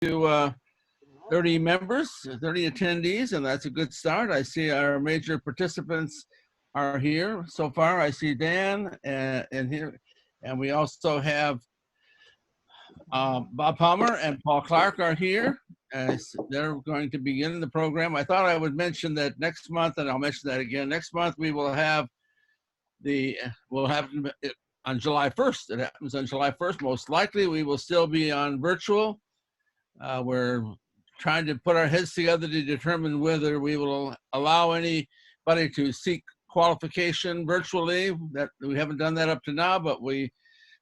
to 30 members, 30 attendees, and that's a good start. I see our major participants are here so far. I see Dan and here, and we also have Bob Palmer and Paul Clarke are here. They're going to begin the program. I thought I would mention that next month, and I'll mention that again. Next month we will have we'll have it on July 1st. It happens on July 1st. Most likely we will still be on virtual. We're trying to put our heads together to determine whether we will allow anybody to seek qualification virtually. That we haven't done that up to now, but we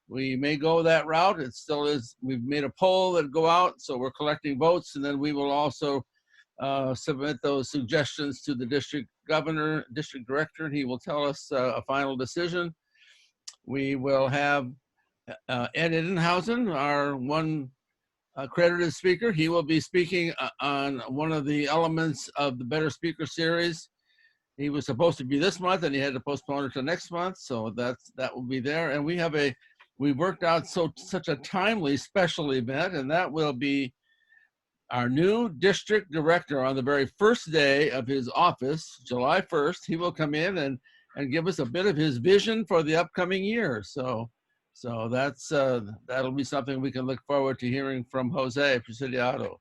may go that route. It still is. We've made a poll that go out, so we're collecting votes, and then we will also submit those suggestions to the district governor, district director, and he will tell us a final decision. We will have Ed Idenhausen, our one accredited speaker. He will be speaking on one of the elements of the Better Speaker series. He was supposed to be this month, and he had to postpone it to next month, so that will be there. And we worked out such a timely special event, and that will be our new district director on the very first day of his office, July 1st. He will come in and give us a bit of his vision for the upcoming year. So that's that'll be something we can look forward to hearing from Jose Presidiado.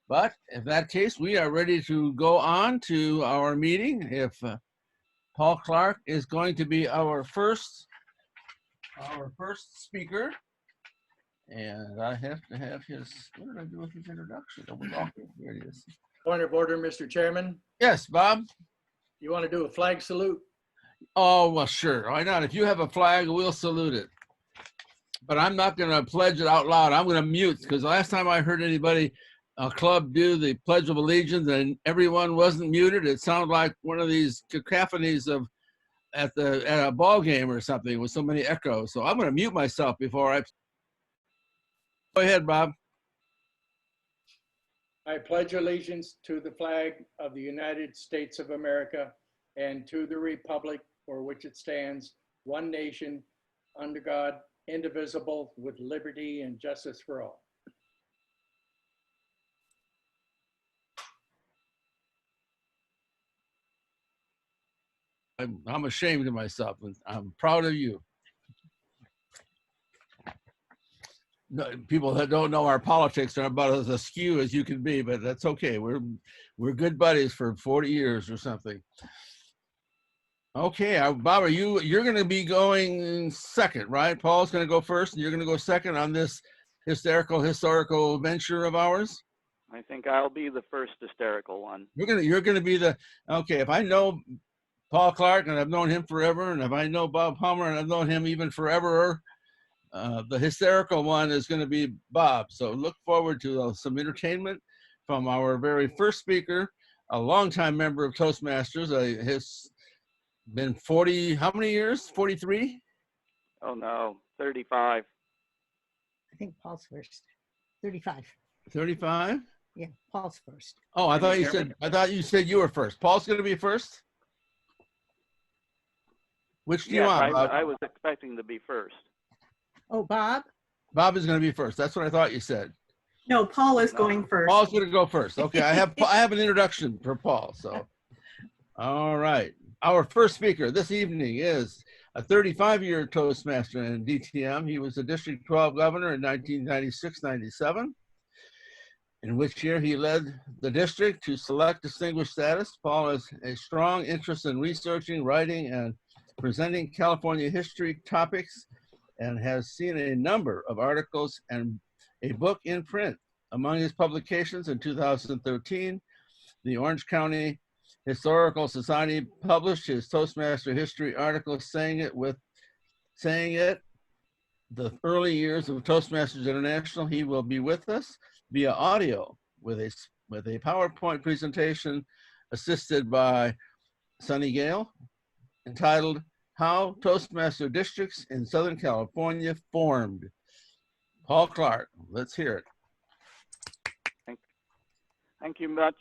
But in that case, we are ready to go on to our meeting. If Paul Clarke is going to be our first speaker, and I have to have his, what did I do with his introduction? Here it is. Point of order, Mr. Chairman. Yes, Bob? You want to do a flag salute? Oh, well, sure. Why not? If you have a flag, we'll salute it. But I'm not going to pledge it out loud. I'm going to mute, because last time I heard anybody, a club, do the Pledge of Allegiance and everyone wasn't muted, it sounded like one of these cacophonies of at a ball game or something with so many echoes. So I'm going to mute myself before I. Go ahead, Bob. I pledge allegiance to the flag of the United States of America and to the republic for which it stands, one nation, under God, indivisible, with liberty and justice for all. I'm ashamed of myself, and I'm proud of you. No, people that don't know our politics are about as askew as you can be, but that's okay. We're good buddies for 40 years or something. Okay, Bob, you're going to be going second, right? Paul's going to go first, and you're going to go second on this historical venture of ours. I think I'll be the first hysterical one. You're going to be the, okay. If I know Paul Clarke, and I've known him forever, and if I know Bob Palmer, and I've known him even forever, the hysterical one is going to be Bob. So look forward to some entertainment from our very first speaker, a longtime member of Toastmasters. Has been 40, how many years? 43? Oh no, 35. I think Paul's first. 35. 35? Yeah, Paul's first. Oh, I thought you said you were first. Paul's going to be first? Which do you want, Bob? I was expecting to be first. Oh, Bob? Bob is going to be first. That's what I thought you said. No, Paul is going first. Paul's going to go first. Okay, I have an introduction for Paul. So, all right. Our first speaker this evening is a 35-year Toastmaster in DTM. He was the District 12 governor in 1996-97, in which year he led the district to select distinguished status. Paul has a strong interest in researching, writing, and presenting California history topics, and has seen a number of articles and a book in print. Among his publications in 2013, the Orange County Historical Society published his Toastmaster history article, saying it, the early years of Toastmasters International. He will be with us via audio with a PowerPoint presentation assisted by Sunny Gale, entitled How Toastmaster Districts in Southern California Formed. Paul Clarke, let's hear it. Thank you much,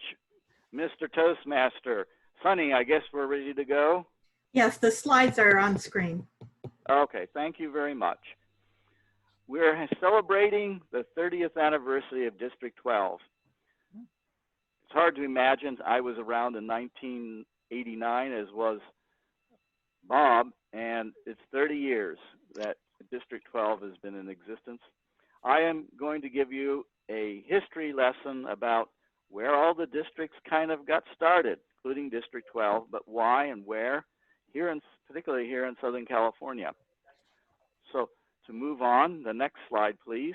Mr. Toastmaster. Sunny, I guess we're ready to go? Yes, the slides are on screen. Okay, thank you very much. we're celebrating the 30th anniversary of District 12. It's hard to imagine. I was around in 1989, as was Bob, and it's 30 years that District 12 has been in existence. I am going to give you a history lesson about where all the districts kind of got started, including District 12, but why and where, particularly here in Southern California. So to move on, the next slide, please.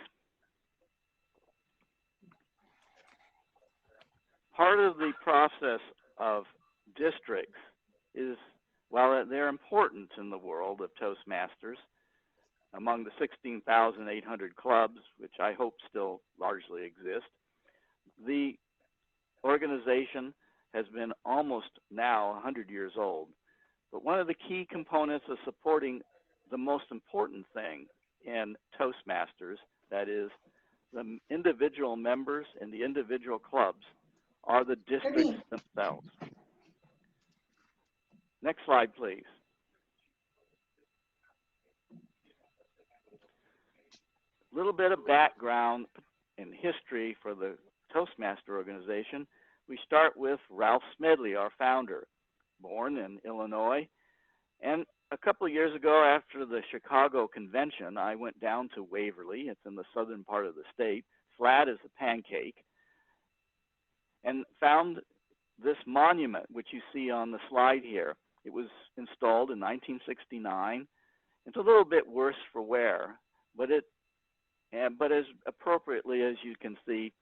Part of the process of districts is, while they're important in the world of Toastmasters, among the 16,800 clubs, which I hope still largely exist, the organization has been almost now 100 years old. But one of the key components of supporting the most important thing in Toastmasters, that is, the individual members and the individual clubs, are the districts themselves. Next slide, please. A little bit of background and history for the Toastmaster organization. We start with Ralph Smedley, our founder, born in Illinois. And a couple of years ago, after the Chicago convention, I went down to Waverly. It's in the southern part of the state, flat as a pancake, and found this monument, which you see on the slide here. It was installed in 1969. It's a little bit worse for wear, but as appropriately as you can see,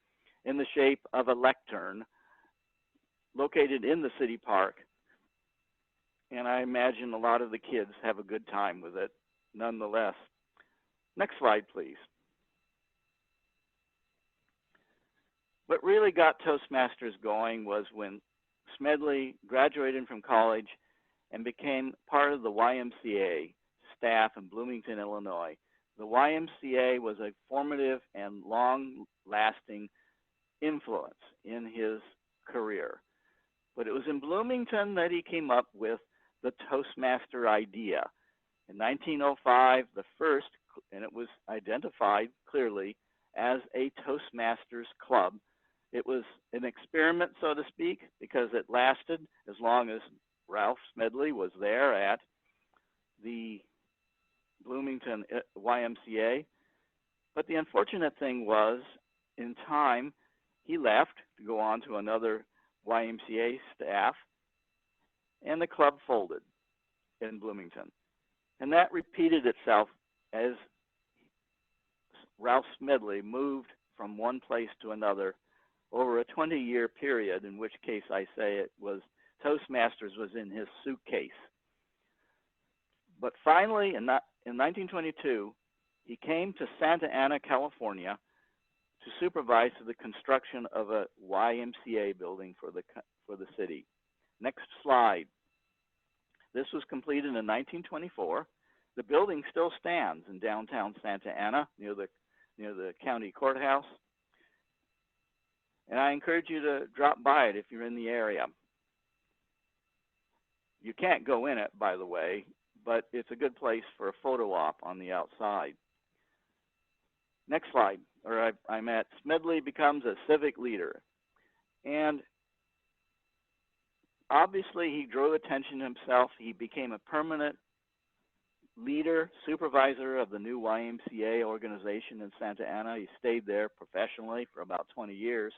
in the shape of a lectern located in the city park. And I imagine a lot of the kids have a good time with it nonetheless. Next slide, please. What really got Toastmasters going was when Smedley graduated from college and became part of the YMCA staff in Bloomington, Illinois. The YMCA was a formative and long-lasting influence in his career. But it was in Bloomington that he came up with the Toastmaster idea. In 1905, the first, and it was identified clearly as a Toastmasters club. It was an experiment, so to speak, because it lasted as long as Ralph Smedley was there at the Bloomington YMCA. But the unfortunate thing was, in time, he left to go on to another YMCA staff, and the club folded in Bloomington. And that repeated itself as Ralph Smedley moved from one place to another over a 20-year period, in which case I say it was Toastmasters was in his suitcase. But finally, in 1922, he came to Santa Ana, California, to supervise the construction of a YMCA building for the city. Next slide. This was completed in 1924. The building still stands in downtown Santa Ana near the county courthouse. And I encourage you to drop by it if you're in the area. You can't go in it, by the way, but it's a good place for a photo op on the outside. Next slide. I'm at Smedley becomes a civic leader. And obviously he drew attention to himself. He became a permanent leader, supervisor of the new YMCA organization in Santa Ana. He stayed there professionally for about 20 years.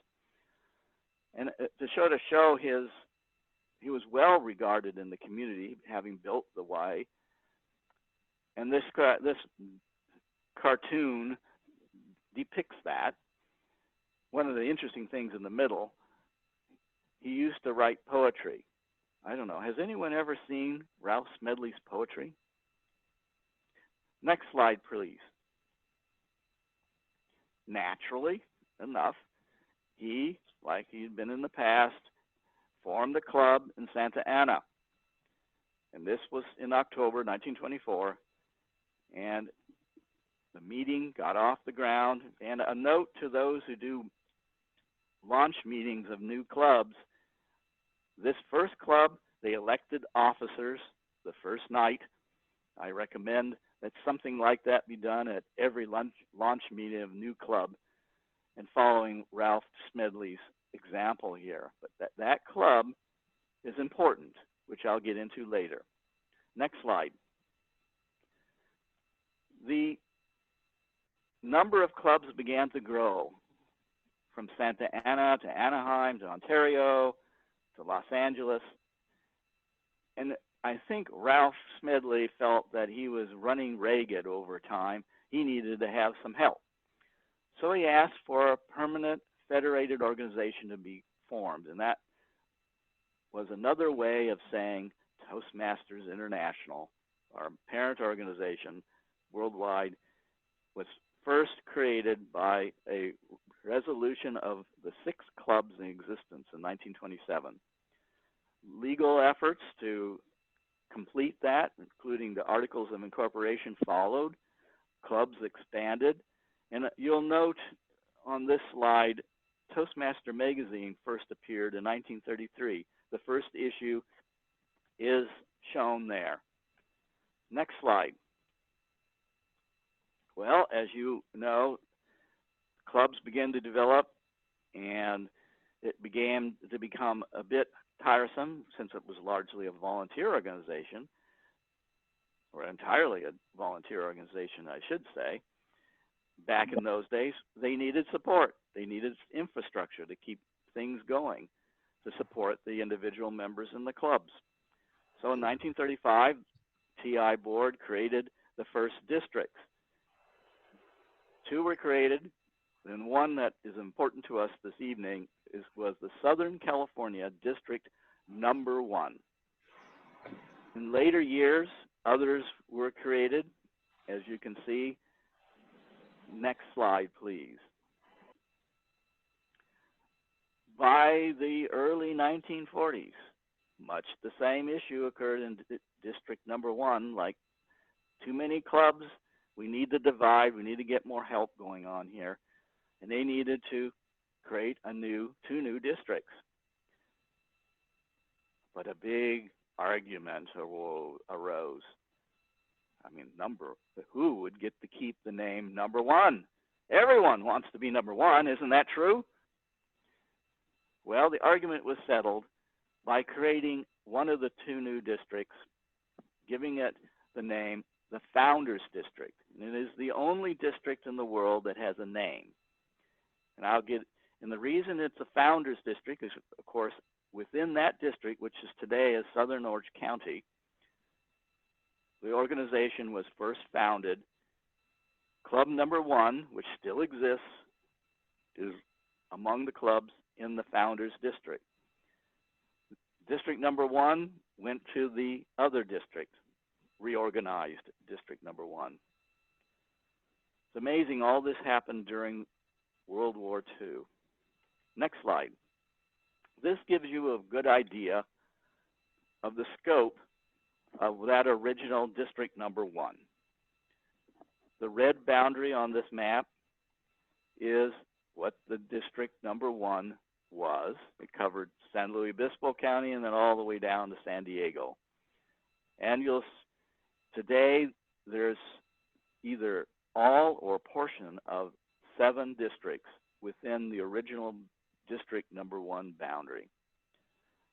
And to show he was well regarded in the community, having built the Y. And this cartoon depicts that. One of the interesting things in the middle, he used to write poetry. I don't know, has anyone ever seen Ralph Smedley's poetry? Next slide, please. Naturally enough, he, like he'd been in the past, formed a club in Santa Ana. And this was in October 1924. And the meeting got off the ground. And a note to those who do launch meetings of new clubs, this first club, they elected officers the first night. I recommend that something like that be done at every launch meeting of new club, and following Ralph Smedley's example here. But that club is important, which I'll get into later. Next slide. The number of clubs began to grow from Santa Ana to Anaheim to Ontario to Los Angeles. And I think Ralph Smedley felt that he was running ragged over time. He needed to have some help. So he asked for a permanent federated organization to be formed. And that was another way of saying Toastmasters International, our parent organization worldwide, was first created by a resolution of the 6 clubs in existence in 1927. Legal efforts to complete that, including the Articles of Incorporation, followed. Clubs expanded. And you'll note on this slide, Toastmaster magazine first appeared in 1933. The first issue is shown there. Next slide. Well, as you know, clubs began to develop, and it began to become a bit tiresome since it was largely a volunteer organization, or entirely a volunteer organization, I should say. Back in those days, they needed support. They needed infrastructure to keep things going, to support the individual members in the clubs. So in 1935, TI board created the first districts. 2 were created, and one that is important to us this evening was the Southern California District Number 1. In later years, others were created, as you can see. Next slide, please. By the early 1940s, much the same issue occurred in District Number 1, like too many clubs. We need to divide. We need to get more help going on here. And they needed to create 2 new districts. But a big argument arose. I mean, who would get to keep the name Number 1? Everyone wants to be Number 1. Isn't that true? Well, the argument was settled by creating one of the 2 new districts, giving it the name the Founders District. And it is the only district in the world that has a name. And the reason it's a Founders District is, of course, within that district, which is today as Southern Orange County, the organization was first founded. Club Number 1, which still exists, is among the clubs in the Founders District. District Number 1 went to the other district, reorganized District Number 1. It's amazing all this happened during World War II. Next slide. This gives you a good idea of the scope of that original District Number 1. The red boundary on this map is what the District Number 1 was. It covered San Luis Obispo County and then all the way down to San Diego. And today there's either all or portion of 7 districts within the original District Number 1 boundary.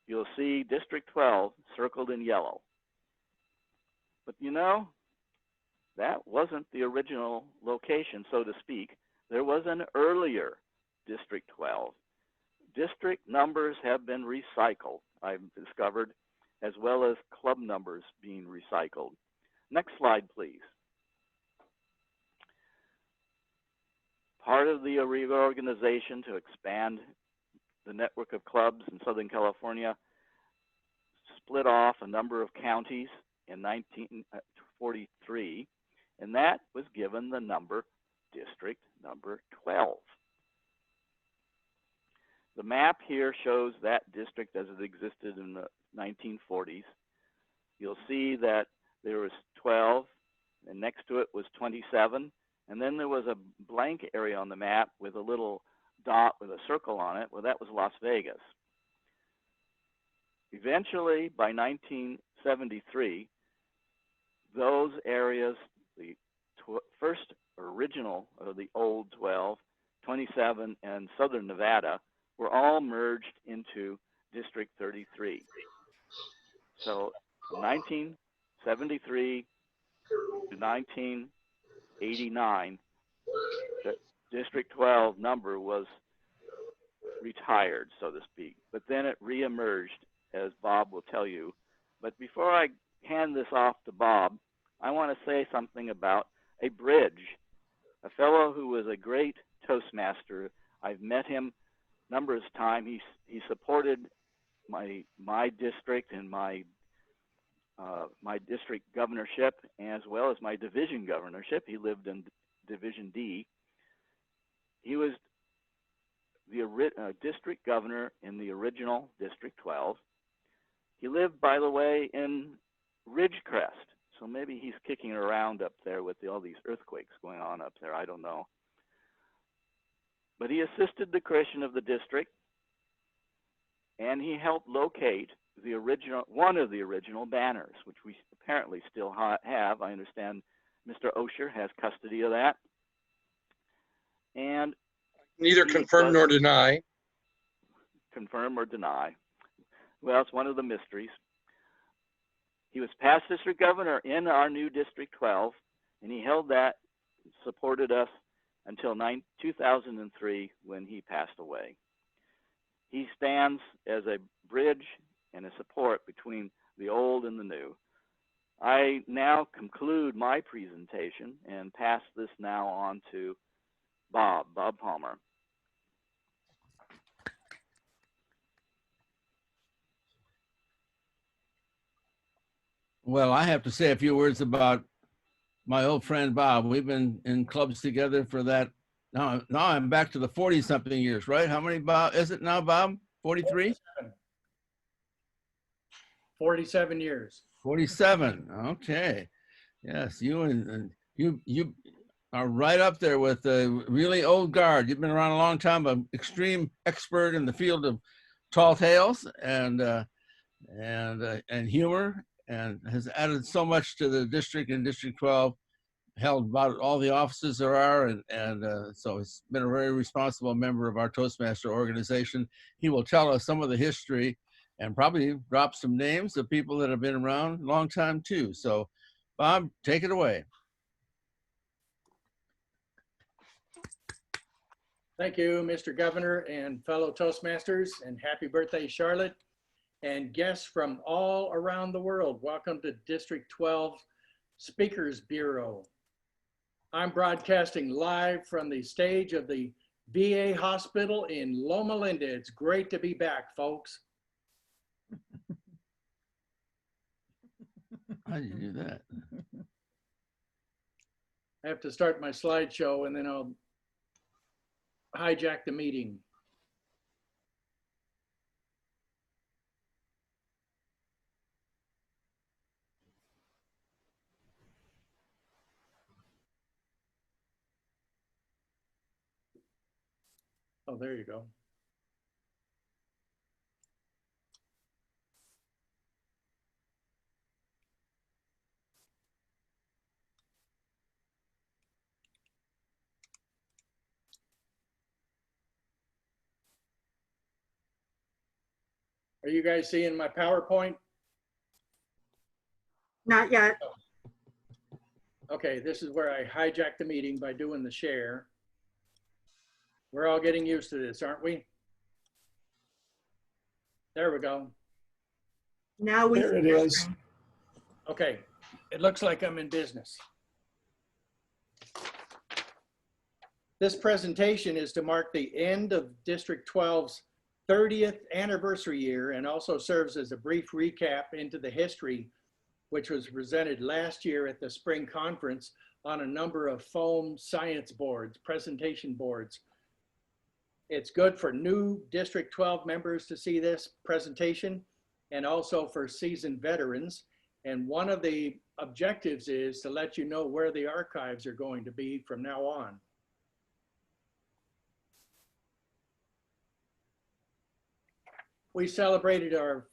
You'll see District 12 circled in yellow. But you know, that wasn't the original location, so to speak. There was an earlier District 12. District numbers have been recycled, I've discovered, as well as club numbers being recycled. Next slide, please. Part of the reorganization to expand the network of clubs in Southern California split off a number of counties in 1943, and that was given the number District Number 12. The map here shows that district as it existed in the 1940s. You'll see that there was 12, and next to it was 27, and then there was a blank area on the map with a little dot with a circle on it. Well, that was Las Vegas. Eventually, by 1973, those areas the first original, or the old 12, 27, and Southern Nevada were all merged into District 33. So from 1973 to 1989, the District 12 number was retired, so to speak. But then it reemerged, as Bob will tell you. But before I hand this off to Bob, I want to say something about a bridge. A fellow who was a great Toastmaster. I've met him numerous times. He supported my district and my district governorship, as well as my division governorship. He lived in Division D. He was the district governor in the original District 12. He lived, by the way, in Ridgecrest. So maybe he's kicking around up there with all these earthquakes going on up there. I don't know. But he assisted the creation of the district, and he helped locate one of the original banners, which we apparently still have. I understand Mr. Osher has custody of that. And neither confirm nor deny. Confirm or deny. Well, it's one of the mysteries. He was past district governor in our new District 12, and he held that, supported us until 2003 when he passed away. He stands as a bridge and a support between the old and the new. I now conclude my presentation and pass this now on to Bob Palmer. Well, I have to say a few words about my old friend Bob. We've been in clubs together for that. Now I'm back to the 40-something years, right? How many, Bob, is it now, Bob? 43? 47 years. 47. Okay. Yes, you are right up there with the really old guard. You've been around a long time, an extreme expert in the field of tall tales and humor, and has added so much to the district and District 12, held about all the offices there are, and so he's been a very responsible member of our Toastmaster organization. He will tell us some of the history and probably drop some names of people that have been around a long time too. So Bob, take it away. Thank you, Mr. Governor and fellow Toastmasters, and happy birthday, Charlotte, and guests from all around the world. Welcome to District 12 Speakers Bureau. I'm broadcasting live from the stage of the VA Hospital in Loma Linda. It's great to be back, folks. How do you do that? I have to start my slideshow and then I'll hijack the meeting. Oh, there you go. Are you guys seeing my PowerPoint? Not yet. Okay, this is where I hijack the meeting by doing the share. We're all getting used to this, aren't we? There we go. Now we. There it is. Okay, it looks like I'm in business. This presentation is to mark the end of District 12's 30th anniversary year and also serves as a brief recap into the history, which was presented last year at the spring conference on a number of foam science boards, presentation boards. It's good for new District 12 members to see this presentation and also for seasoned veterans. And one of the objectives is to let you know where the archives are going to be from now on. We celebrated our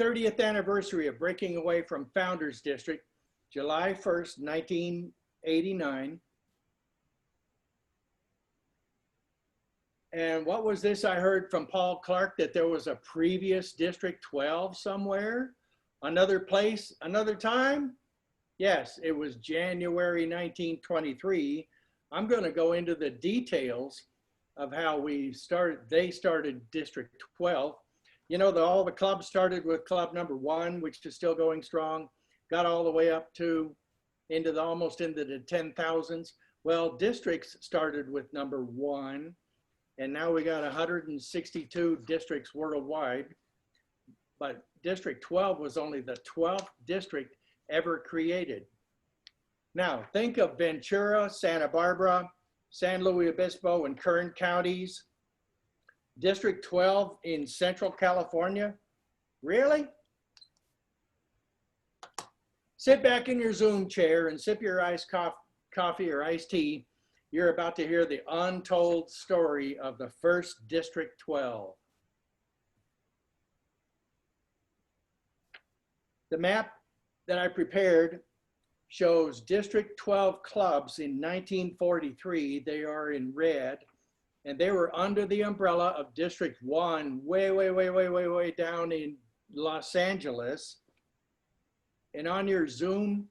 30th anniversary of breaking away from Founders District July 1st, 1989. And what was this I heard from Paul Clarke, that there was a previous District 12 somewhere? Another place, another time? Yes, it was January 1923. I'm going to go into the details of how they started District 12. You know, all the clubs started with club number 1, which is still going strong, got all the way up to almost into the 10,000s. Well, districts started with number 1, and now we got 162 districts worldwide. But District 12 was only the 12th district ever created. Now, think of Ventura, Santa Barbara, San Luis Obispo, and Kern counties. District 12 in Central California? Really? Sit back in your Zoom chair and sip your iced coffee or iced tea. You're about to hear the untold story of the first District 12. The map that I prepared shows District 12 clubs in 1943. They are in red, and they were under the umbrella of District 1, way down in Los Angeles. And on your Zoom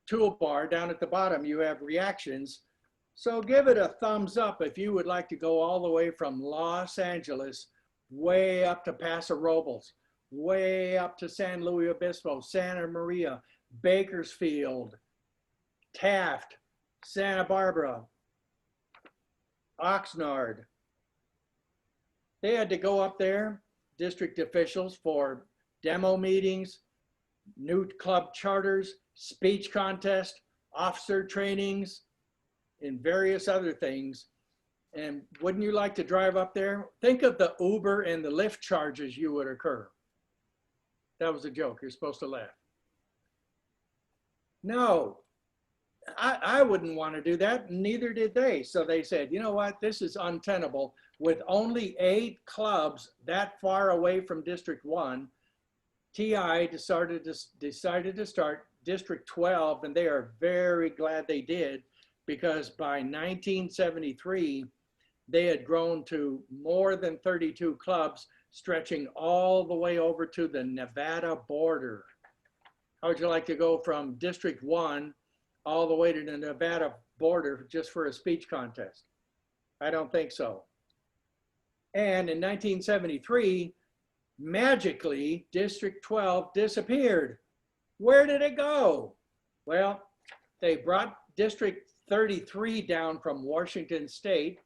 toolbar down at the bottom, you have reactions. So give it a thumbs up if you would like to go all the way from Los Angeles, way up to Paso Robles, way up to San Luis Obispo, Santa Maria, Bakersfield, Taft, Santa Barbara, Oxnard. They had to go up there, district officials, for demo meetings, new club charters, speech contest, officer trainings, and various other things. And wouldn't you like to drive up there? Think of the Uber and the Lyft charges you would incur. That was a joke. You're supposed to laugh. No, I wouldn't want to do that. Neither did they. So they said, you know what? This is untenable. With only 8 clubs that far away from District 1, TI decided to start District 12, and they are very glad they did, because by 1973, they had grown to more than 32 clubs, stretching all the way over to the Nevada border. How would you like to go from District 1 all the way to the Nevada border just for a speech contest? I don't think so. And in 1973, magically, District 12 disappeared. Where did it go? Well, they brought District 33 down from Washington State,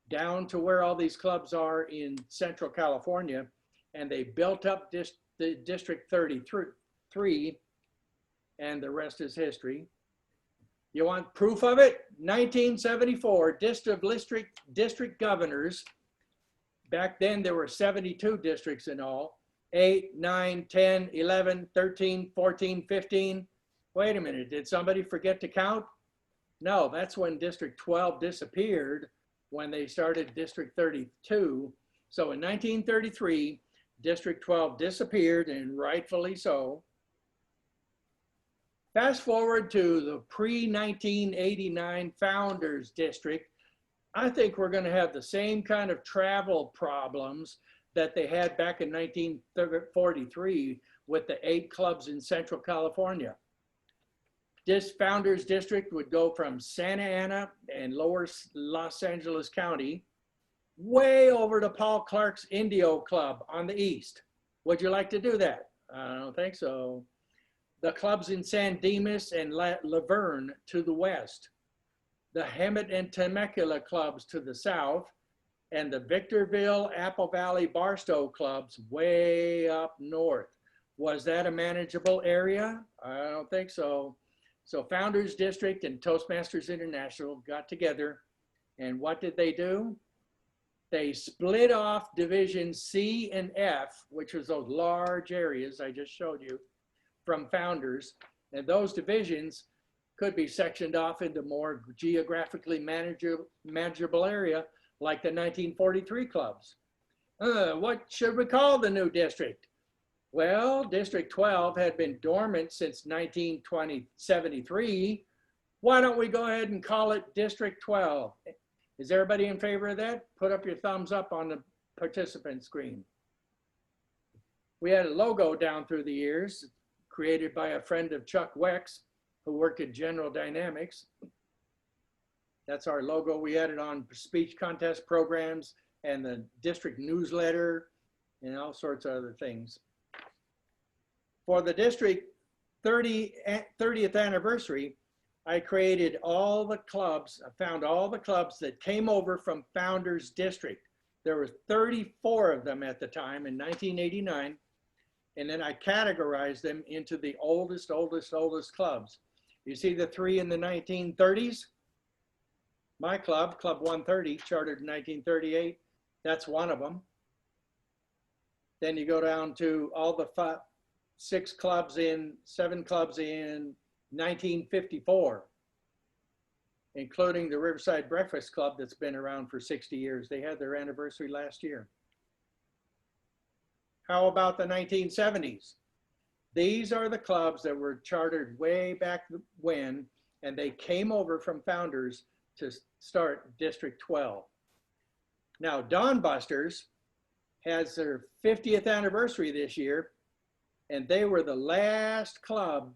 down to where all these clubs are in Central California, and they built up the District 33, and the rest is history. You want proof of it? 1974, district governors. Back then, there were 72 districts in all. 8, 9, 10, 11, 13, 14, 15. Wait a minute, did somebody forget to count? No, that's when District 12 disappeared, when they started District 32. So in 1933, District 12 disappeared, and rightfully so. Fast forward to the pre-1989 Founders District. I think we're going to have the same kind of travel problems that they had back in 1943 with the 8 clubs in Central California. This Founders District would go from Santa Ana and lower Los Angeles County way over to Paul Clarke's Indio Club on the east. Would you like to do that? I don't think so. The clubs in San Dimas and Laverne to the west. The Hemet and Temecula clubs to the south, and the Victorville, Apple Valley, Barstow clubs way up north. Was that a manageable area? I don't think so. So Founders District and Toastmasters International got together, and what did they do? They split off divisions C and F, which was those large areas I just showed you, from Founders, and those divisions could be sectioned off into more geographically manageable area, like the 1943 clubs. What should we call the new district? Well, District 12 had been dormant since 1973. Why don't we go ahead and call it District 12? Is everybody in favor of that? Put up your thumbs up on the participant screen. We had a logo down through the years created by a friend of Chuck Wex, who worked at General Dynamics. That's our logo. We had it on speech contest programs and the district newsletter and all sorts of other things. For the district 30th anniversary, I created all the clubs. I found all the clubs that came over from Founders District. There were 34 of them at the time in 1989. And then I categorized them into the oldest clubs. You see the three in the 1930s? My club, Club 130, chartered in 1938. That's one of them. Then you go down to all the seven clubs in 1954, including the Riverside Breakfast Club that's been around for 60 years. They had their anniversary last year. How about the 1970s? These are the clubs that were chartered way back when, and they came over from Founders to start District 12. Now, Dawn Busters has their 50th anniversary this year, and they were the last club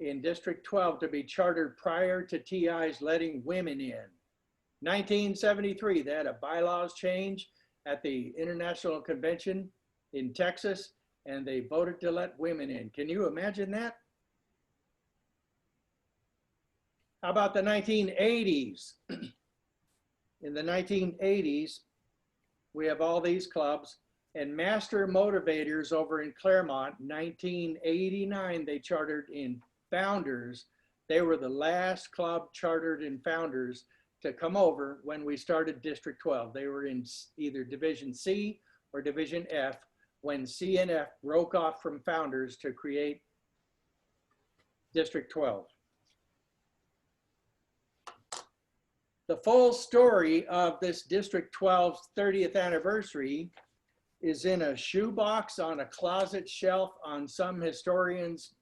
in District 12 to be chartered prior to TI's letting women in. 1973, they had a bylaws change at the International Convention in Texas, and they voted to let women in. Can you imagine that? How about the 1980s? In the 1980s, we have all these clubs, and Master Motivators over in Claremont, 1989, they chartered in Founders. They were the last club chartered in Founders to come over when we started District 12. They were in either Division C or Division F when C and F broke off from Founders to create District 12. The full story of this District 12's 30th anniversary is in a shoebox on a closet shelf on some historian's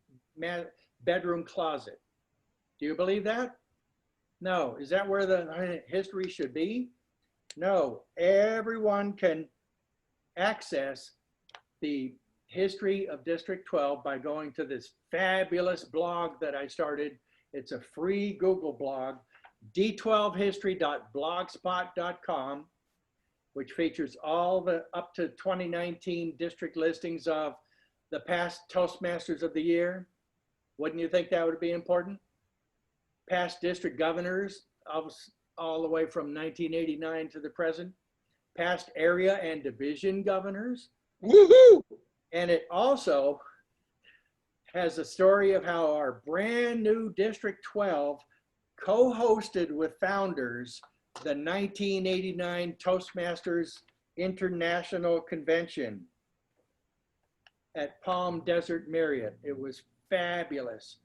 bedroom closet. Do you believe that? No. Is that where the history should be? No. Everyone can access the history of District 12 by going to this fabulous blog that I started. It's a free Google blog, d12history.blogspot.com, which features all the up to 2019 district listings of the past Toastmasters of the year. Wouldn't you think that would be important? Past district governors, all the way from 1989 to the present. Past area and division governors. Woohoo! And it also has a story of how our brand new District 12 co-hosted with Founders the 1989 Toastmasters International Convention at Palm Desert Marriott. It was fabulous.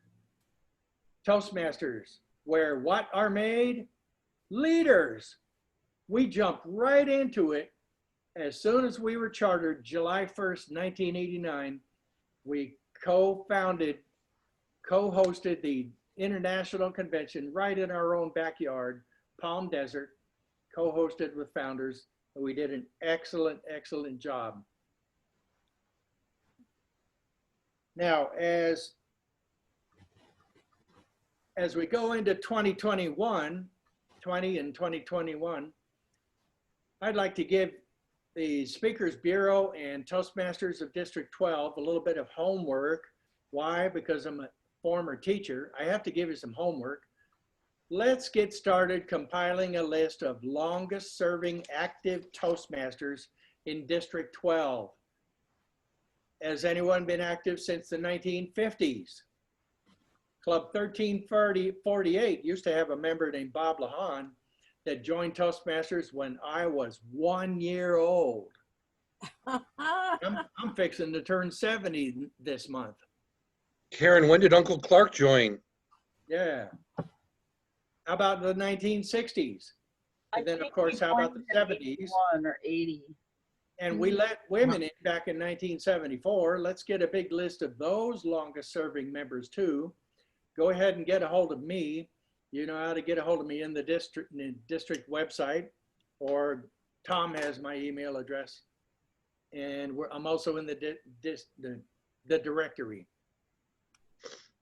Toastmasters, where what are made? Leaders. We jumped right into it. As soon as we were chartered, July 1st, 1989, we co-hosted the International Convention right in our own backyard, Palm Desert, co-hosted with Founders. We did an excellent, excellent job. Now, as we go into 2021, I'd like to give the Speakers Bureau and Toastmasters of District 12 a little bit of homework. Why? Because I'm a former teacher. I have to give you some homework. Let's get started compiling a list of longest serving active Toastmasters in District 12. Has anyone been active since the 1950s? Club 1348 used to have a member named Bob Lahan that joined Toastmasters when I was 1 year old. I'm fixing to turn 70 this month. Karen, when did Uncle Clarke join? Yeah. How about the 1960s? And then, of course, how about the 70s? Or 80. And we let women in back in 1974. Let's get a big list of those longest serving members too. Go ahead and get a hold of me. You know how to get a hold of me in the district website, or Tom has my email address. And I'm also in the directory.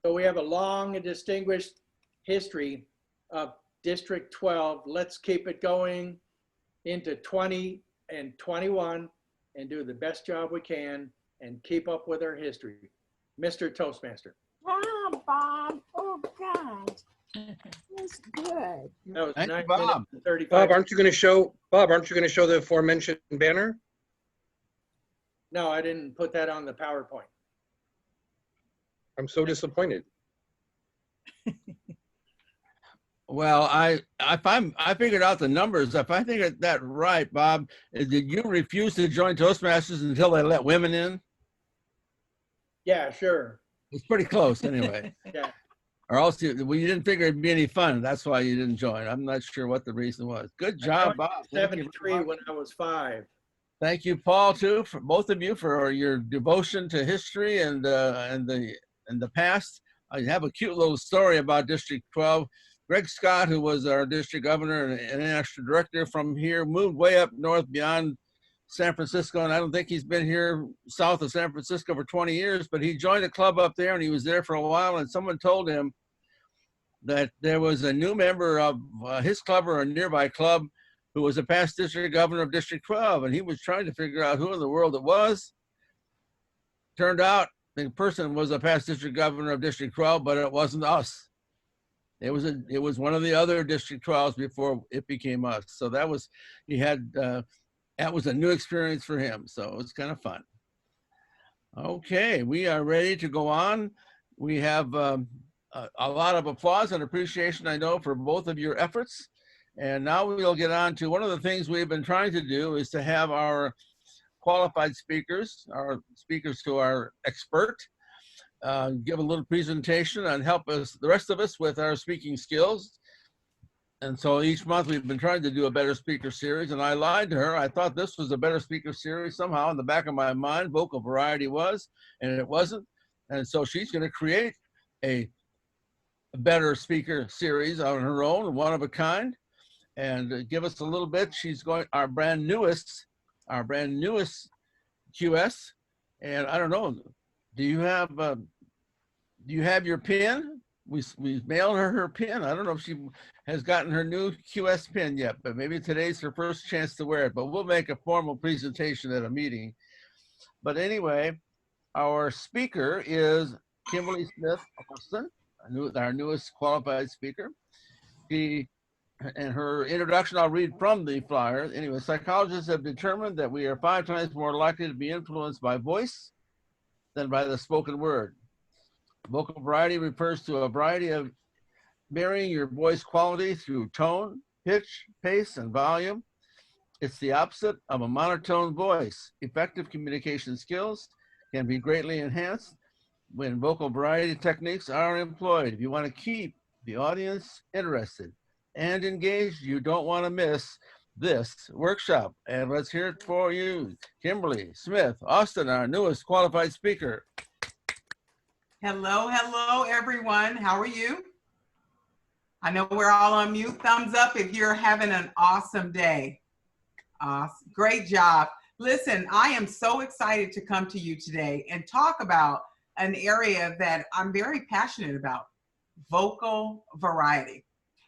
So we have a long and distinguished history of District 12. Let's keep it going into 20 and 21 and do the best job we can and keep up with our history. Mr. Toastmaster. Wow, Bob. Oh, God. That's good. That was Thank you, 9 Bob. minutes and 35 Bob, aren't you going to show the aforementioned banner? No, I didn't put that on the PowerPoint. I'm so disappointed. Well, I figured out the numbers. If I think that right, Bob, did you refuse to join Toastmasters until they let women in? Yeah, sure. It's pretty close anyway. Yeah. Or else you didn't figure it'd be any fun. That's why you didn't join. I'm not sure what the reason was. Good job, Bob. Thank you 73 when I was 5. Thank you, Paul, too, for both of you for your devotion to history and the past. I have a cute little story about District 12. Greg Scott, who was our district governor and international director from here, moved way up north beyond San Francisco, and I don't think he's been here south of San Francisco for 20 years, but he joined a club up there, and he was there for a while, and someone told him that there was a new member of his club or a nearby club who was a past district governor of District 12, and he was trying to figure out who in the world it was. Turned out the person was a past district governor of District 12, but it wasn't us. It was one of the other District 12s before it became us. So that was that was a new experience for him. So it was kind of fun. Okay, we are ready to go on. We have a lot of applause and appreciation, I know, for both of your efforts. And now we'll get on to one of the things we've been trying to do is to have our qualified speakers, our speakers to our expert, give a little presentation and help us, the rest of us, with our speaking skills. And so each month we've been trying to do a better speaker series, and I lied to her. I thought this was a better speaker series. Somehow in the back of my mind, vocal variety was, and it wasn't. And so she's going to create a better speaker series on her own, one of a kind, and give us a little bit. She's going, our brand newest QS. And I don't know, do you have your pin? We mailed her pin. I don't know if she has gotten her new QS pin yet, but maybe today's her first chance to wear it, but we'll make a formal presentation at a meeting. But anyway, our speaker is Kimberle Smith Austin, our newest qualified speaker. And her introduction, I'll read from the flyer. Anyway, psychologists have determined that we are 5 times more likely to be influenced by voice than by the spoken word. Vocal variety refers to a variety of varying your voice quality through tone, pitch, pace, and volume. It's the opposite of a monotone voice. Effective communication skills can be greatly enhanced when vocal variety techniques are employed. If you want to keep the audience interested and engaged, you don't want to miss this workshop. And let's hear it for you, Kimberle Smith Austin, our newest qualified speaker. Hello, everyone. How are you? I know we're all on mute. Thumbs up if you're having an awesome day. Great job. Listen, I am so excited to come to you today and talk about an area that I'm very passionate about, vocal variety.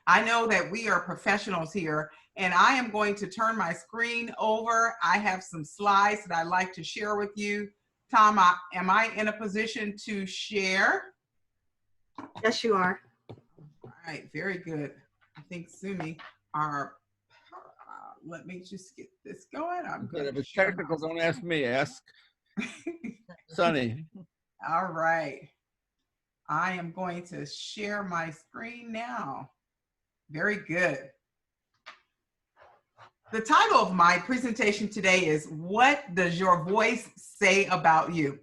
I know that we are professionals here, and I am going to turn my screen over. I have some slides that I'd like to share with you. Tom, am I in a position to share? Yes, you are. All right, very good. I think Sumi are, let me just get this going. If it's technical, don't ask me, ask Sonny. All right. I am going to share my screen now. Very good. The title of my presentation today is, What Does Your Voice Say About You?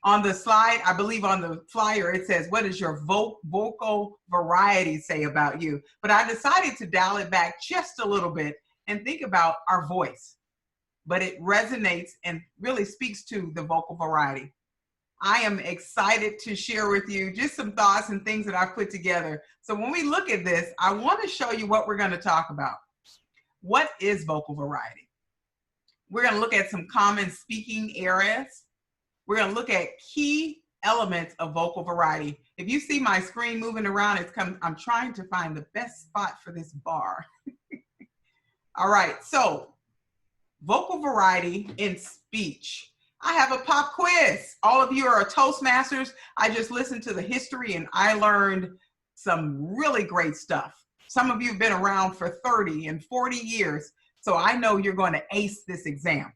On the slide, I believe on the flyer, it says, what does your vocal variety say about you? But I decided to dial it back just a little bit and think about our voice. but it resonates and really speaks to the vocal variety. I am excited to share with you just some thoughts and things that I've put together. So when we look at this, I want to show you what we're going to talk about. What is vocal variety? We're going to look at some common speaking areas. We're going to look at key elements of vocal variety. If you see my screen moving around, I'm trying to find the best spot for this bar. All right, so vocal variety in speech. I have a pop quiz. All of you are Toastmasters. I just listened to the history and I learned some really great stuff. Some of you have been around for 30 and 40 years, so I know you're going to ace this exam.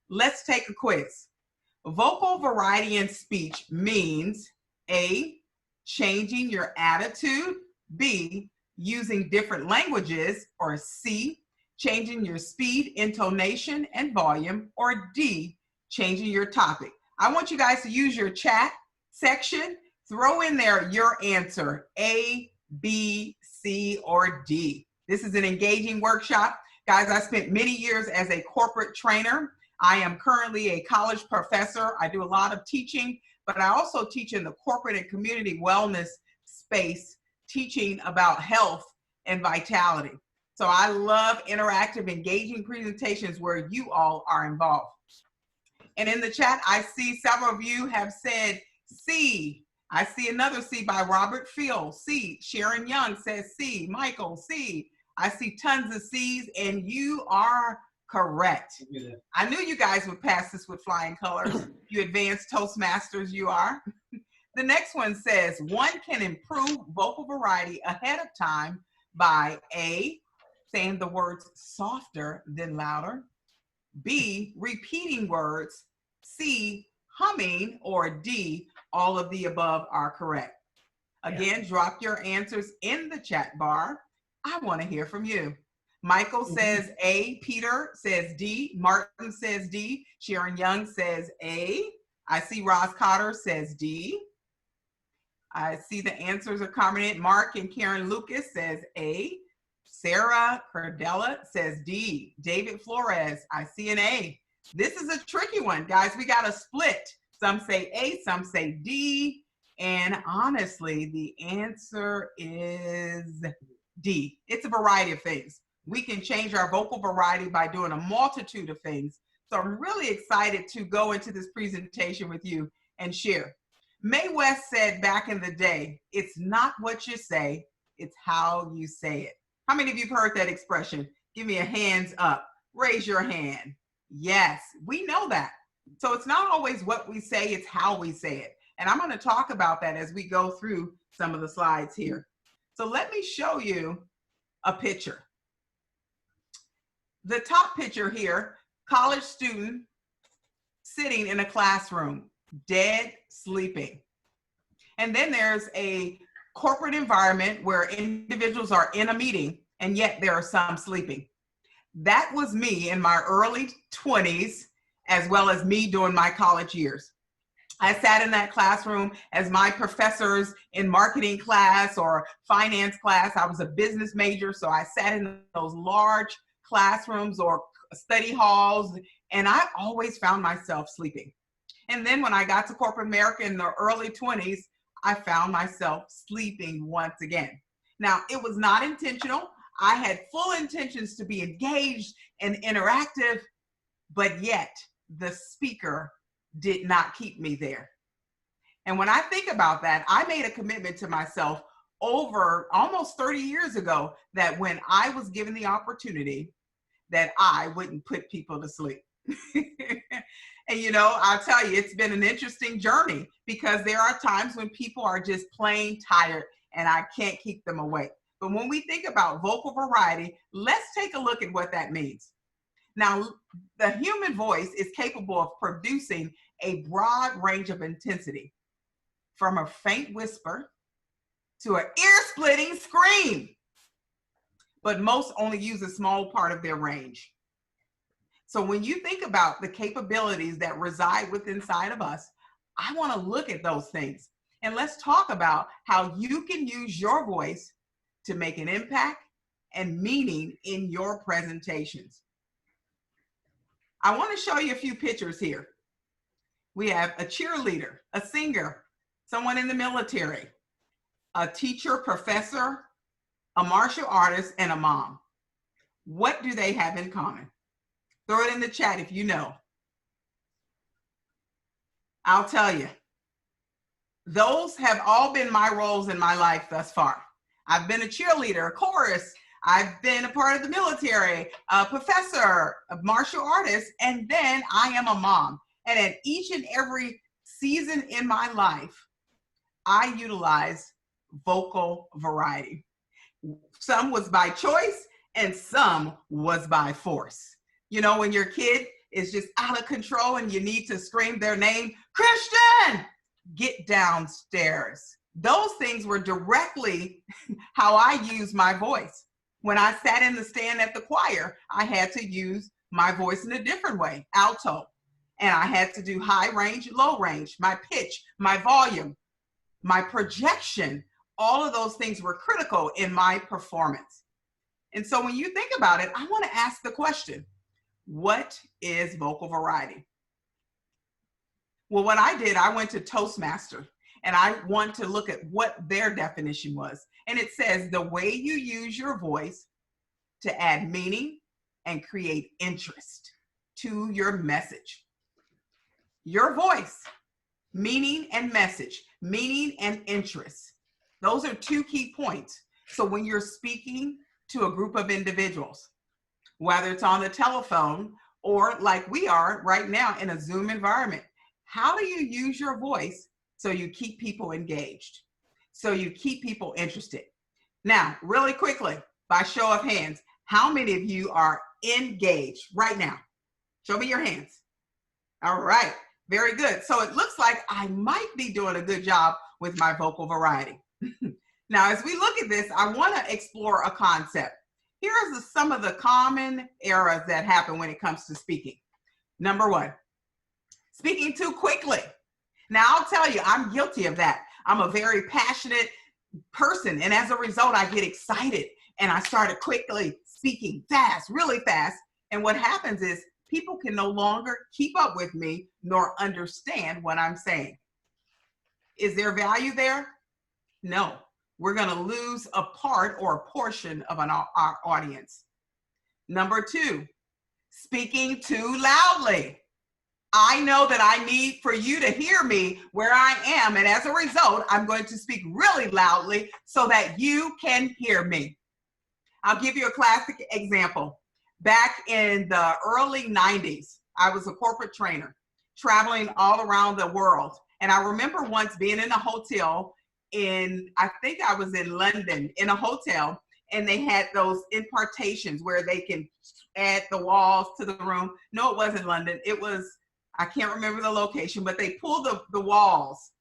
Let's take a quiz. Vocal variety in speech means A, changing your attitude, B, using different languages, or C, changing your speed, intonation, and volume, or D, changing your topic. I want you guys to use your chat section. Throw in there your answer, A, B, C, or D. This is an engaging workshop. Guys, I spent many years as a corporate trainer. I am currently a college professor. I do a lot of teaching, but I also teach in the corporate and community wellness space, teaching about health and vitality. So I love interactive, engaging presentations where you all are involved. And in the chat, I see several of you have said C. I see another C by Robert Field, C. Sharon Young says C. Michael, C. I see tons of C's, and you are correct. I knew you guys would pass this with flying colors. You advanced Toastmasters, you are. The next one says, one can improve vocal variety ahead of time by A, saying the words softer than louder, B, repeating words, C, humming, or D, all of the above are correct. Again, drop your answers in the chat bar. I want to hear from you. Michael says A, Peter says D, Martin says D, Sharon Young says A. I see Ross Cotter says D. I see the answers are commented. Mark and Karen Lucas says A. Sarah Cordella says D. David Flores, I see an A. This is a tricky one, guys. We got a split. Some say A, some say D. And honestly, the answer is D. It's a variety of things. We can change our vocal variety by doing a multitude of things. So I'm really excited to go into this presentation with you and share. Mae West said back in the day, it's not what you say, it's how you say it. How many of you have heard that expression? Give me a hands up. Raise your hand. Yes, we know that. So it's not always what we say, it's how we say it. And I'm going to talk about that as we go through some of the slides here. So let me show you a picture. The top picture here, college student sitting in a classroom, dead sleeping. And then there's a corporate environment where individuals are in a meeting and yet there are some sleeping. That was me in my early 20s, as well as me during my college years. I sat in that classroom as my professors in marketing class or finance class. I was a business major, so I sat in those large classrooms or study halls, and I always found myself sleeping. And then when I got to corporate America in the early 20s, I found myself sleeping once again. Now, it was not intentional. I had full intentions to be engaged and interactive, but yet the speaker did not keep me there. And when I think about that, I made a commitment to myself over almost 30 years ago that when I was given the opportunity, that I wouldn't put people to sleep. And you know, I'll tell you, it's been an interesting journey because there are times when people are just plain tired and I can't keep them awake. But when we think about vocal variety, let's take a look at what that means. Now, the human voice is capable of producing a broad range of intensity, from a faint whisper to an ear-splitting scream, but most only use a small part of their range. So when you think about the capabilities that reside within inside of us, I want to look at those things. And let's talk about how you can use your voice to make an impact and meaning in your presentations. I want to show you a few pictures here. We have a cheerleader, a singer, someone in the military, a teacher, professor, a martial artist, and a mom. What do they have in common? Throw it in the chat if you know. I'll tell you. Those have all been my roles in my life thus far. I've been a cheerleader, a chorus. I've been a part of the military, a professor, a martial artist, and then I am a mom. And at each and every season in my life, I utilized vocal variety. Some was by choice and some was by force. You know, when your kid is just out of control and you need to scream their name, Christian, get downstairs. Those things were directly how I use my voice. When I sat in the stand at the choir, I had to use my voice in a different way, alto. And I had to do high range, low range, my pitch, my volume, my projection. All of those things were critical in my performance. And so when you think about it, I want to ask the question, what is vocal variety? Well, what I did, I went to Toastmasters and I want to look at what their definition was. And it says the way you use your voice to add meaning and create interest to your message. Your voice, meaning and message, meaning and interest. Those are two key points. So when you're speaking to a group of individuals, whether it's on the telephone or like we are right now in a Zoom environment, how do you use your voice so you keep people engaged, so you keep people interested? Now, really quickly, by show of hands, how many of you are engaged right now? Show me your hands. All right, very good. So it looks like I might be doing a good job with my vocal variety. Now, as we look at this, I want to explore a concept. Here's some of the common errors that happen when it comes to speaking. Number one, speaking too quickly. Now, I'll tell you, I'm guilty of that. I'm a very passionate person, and as a result, I get excited, and I started quickly speaking fast, really fast, and what happens is people can no longer keep up with me nor understand what I'm saying. Is there value there? No. We're going to lose a part or a portion of our audience. Number two, speaking too loudly. I know that I need for you to hear me where I am, and as a result, I'm going to speak really loudly so that you can hear me. I'll give you a classic example. Back in the early 90s, I was a corporate trainer traveling all around the world. And I remember once being in a hotel I think I was in London in a hotel, and they had those impartations where they can add the walls to the room. No, it wasn't London. It was, I can't remember the location, but they pulled the walls,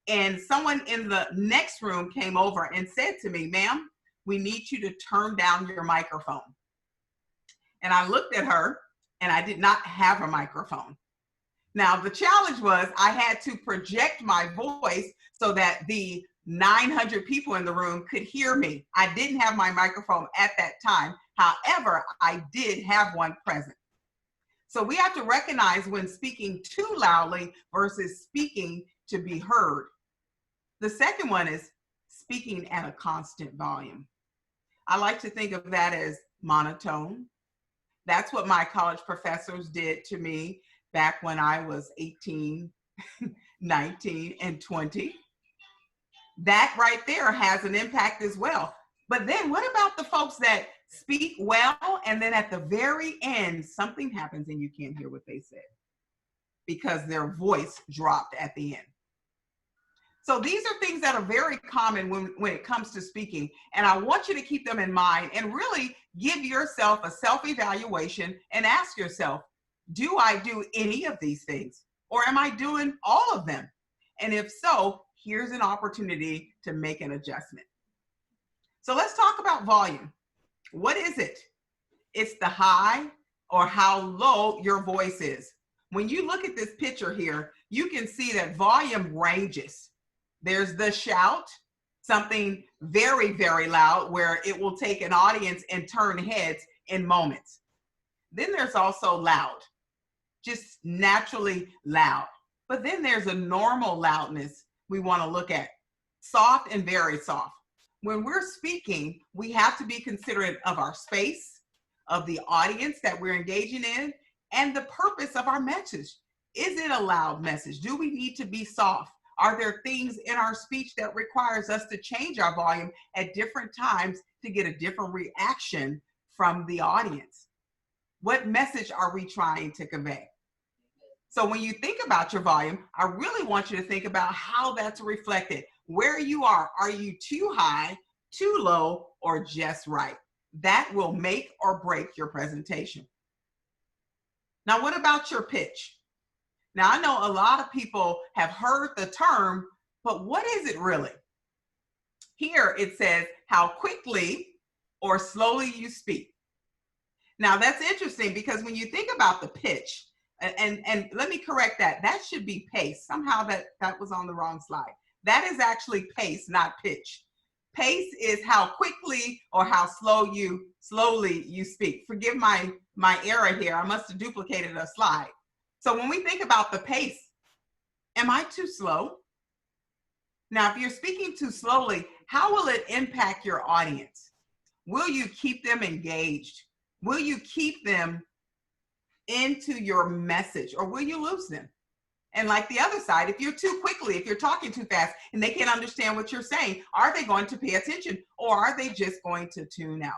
and someone in the next room came over and said to me, ma'am, we need you to turn down your microphone. And I looked at her and I did not have a microphone. Now, the challenge was I had to project my voice so that the 900 people in the room could hear me. I didn't have my microphone at that time. However, I did have one present. So we have to recognize when speaking too loudly versus speaking to be heard. The second one is speaking at a constant volume. I like to think of that as monotone. That's what my college professors did to me back when I was 18, 19, and 20. That right there has an impact as well. But then what about the folks that speak well and then at the very end, something happens and you can't hear what they said because their voice dropped at the end. So these are things that are very common when it comes to speaking. And I want you to keep them in mind and really give yourself a self-evaluation and ask yourself, do I do any of these things? Or am I doing all of them? And if so, here's an opportunity to make an adjustment. So let's talk about volume. What is it? It's the high or how low your voice is. When you look at this picture here, you can see that volume ranges. There's the shout, something very, very loud where it will take an audience and turn heads in moments. Then there's also loud. just naturally loud. But then there's a normal loudness we want to look at, soft and very soft. When we're speaking, we have to be considerate of our space, of the audience that we're engaging in, and the purpose of our message. Is it a loud message? Do we need to be soft? Are there things in our speech that requires us to change our volume at different times to get a different reaction from the audience? What message are we trying to convey? So when you think about your volume, I really want you to think about how that's reflected. Where you are you too high, too low, or just right? That will make or break your presentation. Now, what about your pitch? Now, I know a lot of people have heard the term, but what is it really? Here it says how quickly or slowly you speak. Now, that's interesting because when you think about the pitch, and let me correct that, that should be pace. Somehow that was on the wrong slide. That is actually pace, not pitch. Pace is how quickly or how slowly you speak. Forgive my error here. I must have duplicated a slide. So when we think about the pace, am I too slow? Now, if you're speaking too slowly, how will it impact your audience? Will you keep them engaged? Will you keep them into your message, or will you lose them? And like the other side, if you're too quickly, if you're talking too fast and they can't understand what you're saying, are they going to pay attention, or are they just going to tune out?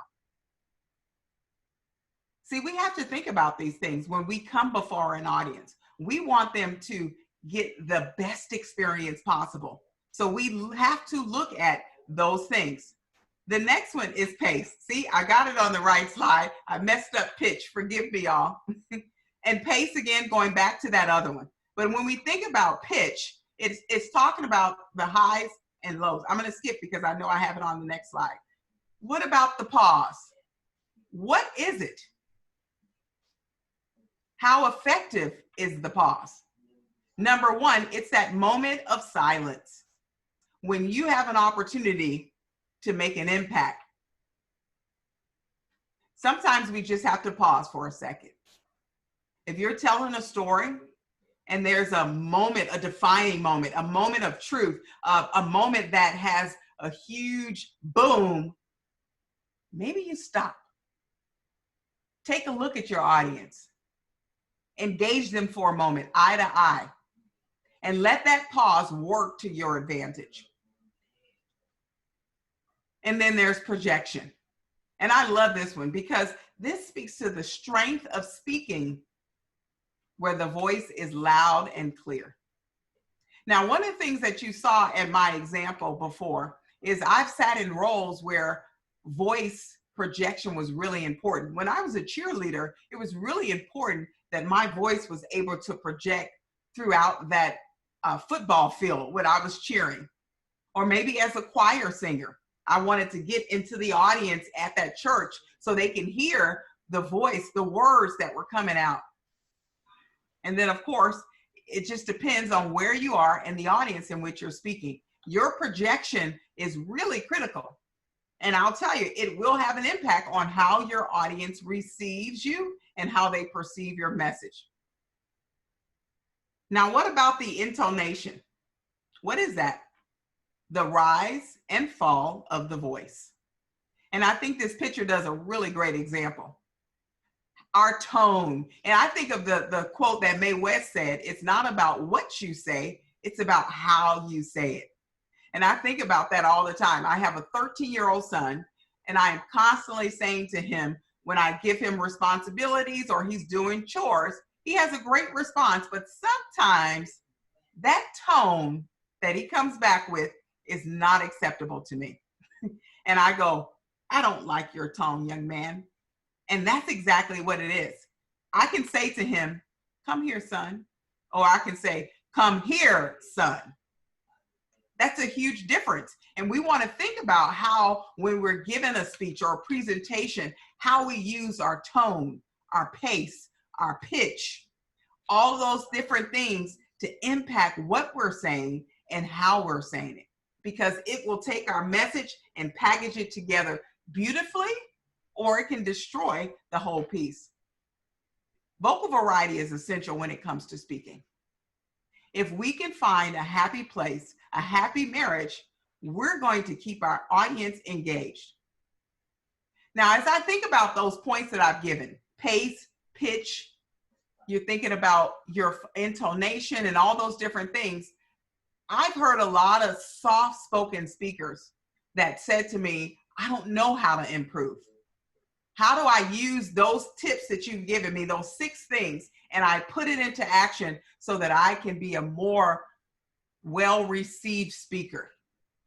See, we have to think about these things when we come before an audience. We want them to get the best experience possible. So we have to look at those things. The next one is pace. See, I got it on the right slide. I messed up pitch. Forgive me, y'all. And pace, again, going back to that other one. But when we think about pitch, it's talking about the highs and lows. I'm going to skip because I know I have it on the next slide. What about the pause? What is it? How effective is the pause? Number one, it's that moment of silence. When you have an opportunity to make an impact, sometimes we just have to pause for a second. If you're telling a story and there's a moment, a defining moment, a moment of truth, a moment that has a huge boom, maybe you stop. Take a look at your audience. Engage them for a moment, eye to eye, and let that pause work to your advantage. And then there's projection. And I love this one because this speaks to the strength of speaking where the voice is loud and clear. Now, one of the things that you saw in my example before is I've sat in roles where voice projection was really important. When I was a cheerleader, it was really important that my voice was able to project throughout that football field when I was cheering. Or maybe as a choir singer, I wanted to get into the audience at that church so they can hear the voice, the words that were coming out. And then, of course, it just depends on where you are and the audience in which you're speaking. Your projection is really critical. And I'll tell you, it will have an impact on how your audience receives you and how they perceive your message. Now, what about the intonation? What is that? The rise and fall of the voice. And I think this picture does a really great example. Our tone. And I think of the quote that Mae West said, it's not about what you say, it's about how you say it. And I think about that all the time. I have a 13-year-old son, and I am constantly saying to him, when I give him responsibilities or he's doing chores, he has a great response, but sometimes that tone that he comes back with is not acceptable to me. And I go, I don't like your tone, young man. And that's exactly what it is. I can say to him, come here, son. Or I can say, come here, son. That's a huge difference. And we want to think about how, when we're given a speech or a presentation, how we use our tone, our pace, our pitch, all those different things to impact what we're saying and how we're saying it. Because it will take our message and package it together beautifully, or it can destroy the whole piece. Vocal variety is essential when it comes to speaking. If we can find a happy place, a happy marriage, we're going to keep our audience engaged. Now, as I think about those points that I've given, pace, pitch, you're thinking about your intonation and all those different things. I've heard a lot of soft-spoken speakers that said to me, I don't know how to improve. How do I use those tips that you've given me, those 6 things, and I put it into action so that I can be a more well-received speaker?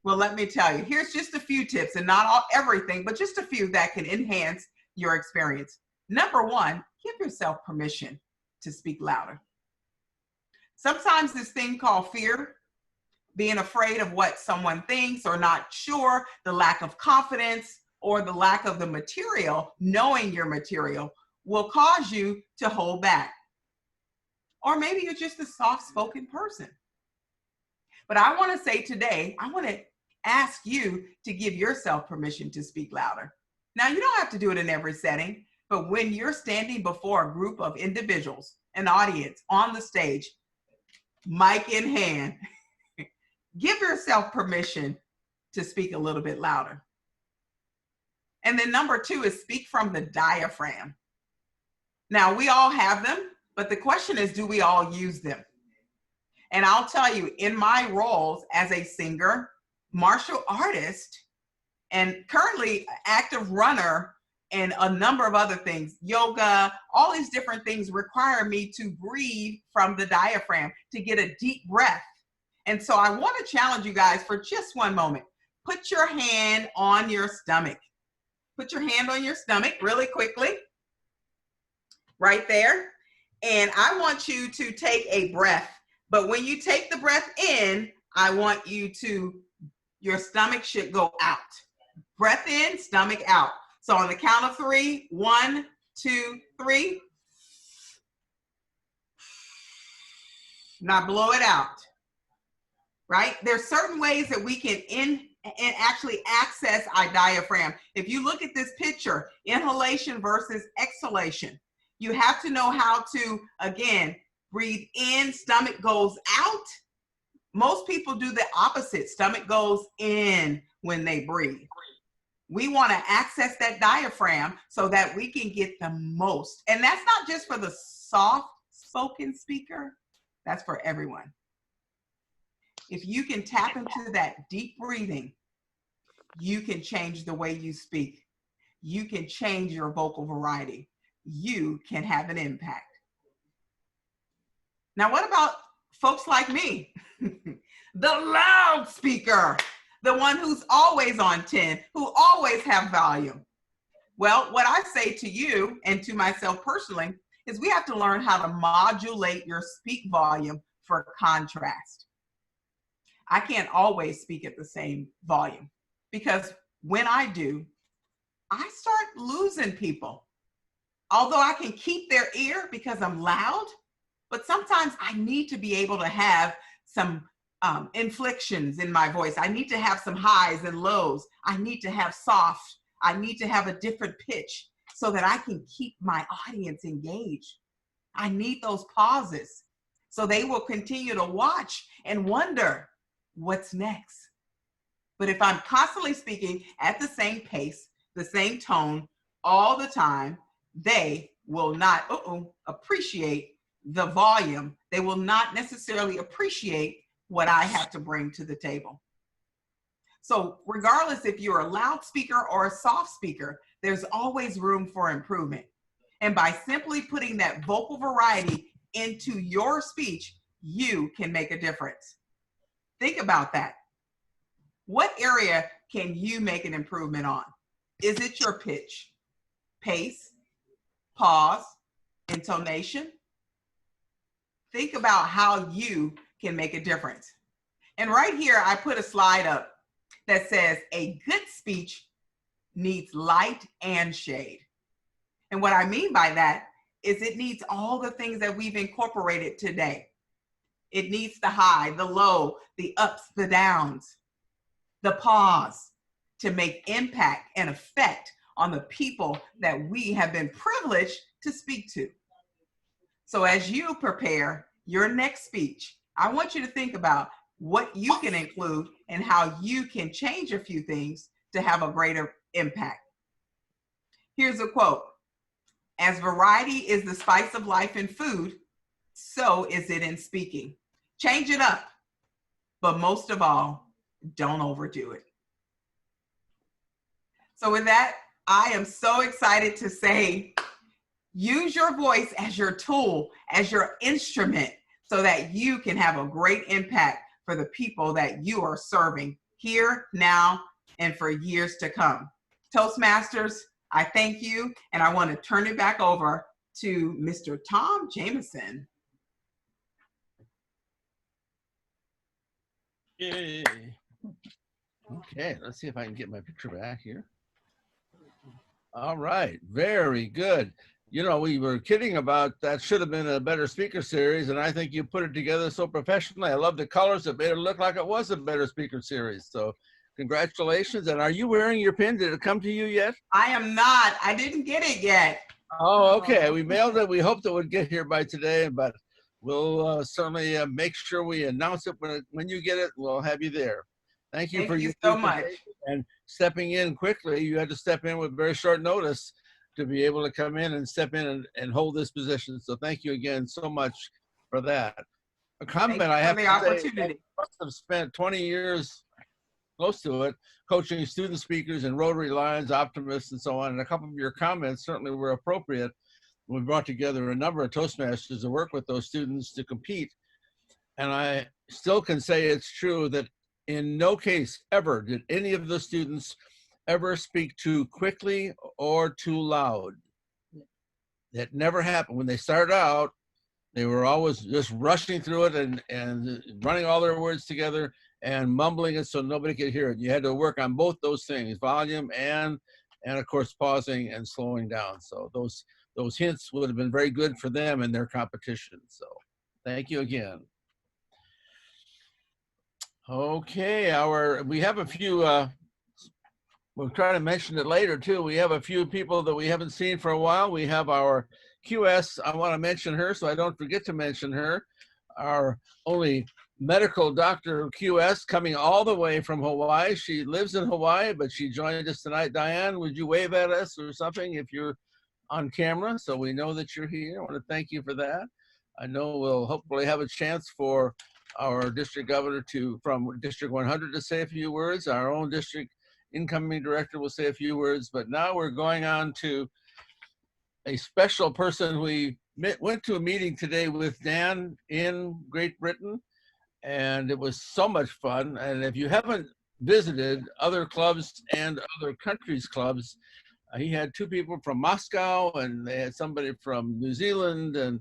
Well, let me tell you, here's just a few tips, and not everything, but just a few that can enhance your experience. Number 1, give yourself permission to speak louder. Sometimes this thing called fear, being afraid of what someone thinks or not sure, the lack of confidence or the lack of the material, knowing your material, will cause you to hold back. Or maybe you're just a soft-spoken person. But I want to say today, I want to ask you to give yourself permission to speak louder. Now, you don't have to do it in every setting, but when you're standing before a group of individuals, an audience on the stage, mic in hand, give yourself permission to speak a little bit louder. And then number 2 is speak from the diaphragm. Now, we all have them, but the question is, do we all use them? And I'll tell you, in my roles as a singer, martial artist, and currently active runner, and a number of other things, yoga, all these different things require me to breathe from the diaphragm, to get a deep breath. And so I want to challenge you guys for just one moment. Put your hand on your stomach. Put your hand on your stomach really quickly, right there. And I want you to take a breath. But when you take the breath in, I want you to, your stomach should go out. Breath in, stomach out. So on the count of 3, 1, 2, 3. Now blow it out, right? There's certain ways that we can and actually access our diaphragm. If you look at this picture, inhalation versus exhalation, you have to know how to, again, breathe in, stomach goes out. Most people do the opposite. Stomach goes in when they breathe. We want to access that diaphragm so that we can get the most. And that's not just for the soft-spoken speaker, that's for everyone. If you can tap into that deep breathing, you can change the way you speak. You can change your vocal variety. You can have an impact. Now, what about folks like me? The loudspeaker, the one who's always on 10, who always have volume. Well, what I say to you and to myself personally is we have to learn how to modulate your speak volume for contrast. I can't always speak at the same volume because when I do, I start losing people. Although I can keep their ear because I'm loud, but sometimes I need to be able to have some inflections in my voice. I need to have some highs and lows. I need to have soft. I need to have a different pitch so that I can keep my audience engaged. I need those pauses so they will continue to watch and wonder what's next. But if I'm constantly speaking at the same pace, the same tone all the time, they will not appreciate the volume. They will not necessarily appreciate what I have to bring to the table. So regardless if you're a loud speaker or a soft speaker, there's always room for improvement. And by simply putting that vocal variety into your speech, you can make a difference. Think about that. What area can you make an improvement on? Is it your pitch, pace, pause, intonation? Think about how you can make a difference. And right here, I put a slide up that says a good speech needs light and shade. And what I mean by that is it needs all the things that we've incorporated today. It needs the high, the low, the ups, the downs, the pause to make impact and effect on the people that we have been privileged to speak to. So as you prepare your next speech, I want you to think about what you can include and how you can change a few things to have a greater impact. Here's a quote. As variety is the spice of life in food, so is it in speaking. Change it up, but most of all, don't overdo it. So with that, I am so excited to say, use your voice as your tool, as your instrument, so that you can have a great impact for the people that you are serving here, now, and for years to come. Toastmasters, I thank you, and I want to turn it back over to Mr. Tom Jameson. Yay. Okay, let's see if I can get my picture back here. All right, very good. You know, we were kidding about that should have been a better speaker series, and I think you put it together so professionally. I love the colors. It made it look like it was a better speaker series. So congratulations. And are you wearing your pin? Did it come to you yet? I am not. I didn't get it yet. Oh, okay. We mailed it. We hoped it would get here by today, but we'll certainly make sure we announce it when you get it. We'll have you there. Thank you for your so much. And stepping in quickly. You had to step in with very short notice to be able to come in and step in and hold this position. So thank you again so much for that. A comment I have to say, I must have spent 20 years, close to it, coaching student speakers in Rotary Lions, Optimists, and so on. And a couple of your comments certainly were appropriate. We brought together a number of Toastmasters to work with those students to compete. And I still can say it's true that in no case ever did any of the students ever speak too quickly or too loud. That never happened. When they started out, they were always just rushing through it and running all their words together and mumbling it so nobody could hear it. You had to work on both those things, volume and of course pausing and slowing down. So those hints would have been very good for them in their competition. So thank you again. Okay, we have a few, we'll try to mention it later too. We have a few people that we haven't seen for a while. We have our QS, I want to mention her so I don't forget to mention her, our only medical doctor QS coming all the way from Hawaii. She lives in Hawaii, but she joined us tonight. Diane, would you wave at us or something if you're on camera so we know that you're here? I want to thank you for that. I know we'll hopefully have a chance for our district governor from District 100 to say a few words. Our own district incoming director will say a few words, but now we're going on to a special person. We went to a meeting today with Dan in Great Britain, and it was so much fun. And if you haven't visited other clubs and other countries' clubs, he had two people from Moscow, and they had somebody from New Zealand, and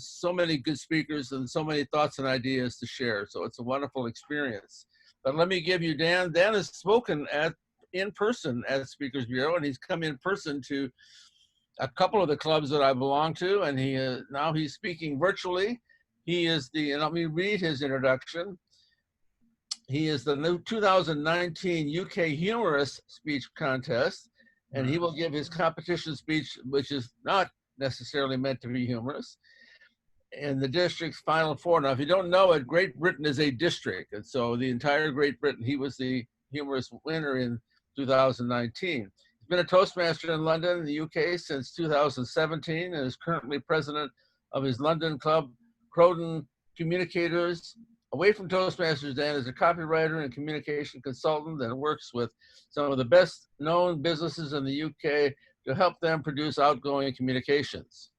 so many good speakers and so many thoughts and ideas to share. So it's a wonderful experience. But let me give you Dan. Dan has spoken in person at Speakers Bureau, and he's come in person to a couple of the clubs that I belong to, and now he's speaking virtually. He is and let me read his introduction. He is the new 2019 UK Humorous Speech Contest, and he will give his competition speech, which is not necessarily meant to be humorous, in the district's final four. Now, if you don't know it, Great Britain is a district, and so the entire Great Britain, he was the humorous winner in 2019. He's been a Toastmaster in London, the UK, since 2017, and is currently president of his London club, Croydon Communicators. Away from Toastmasters, Dan is a copywriter and communication consultant that works with some of the best known businesses in the UK to help them produce outgoing communications.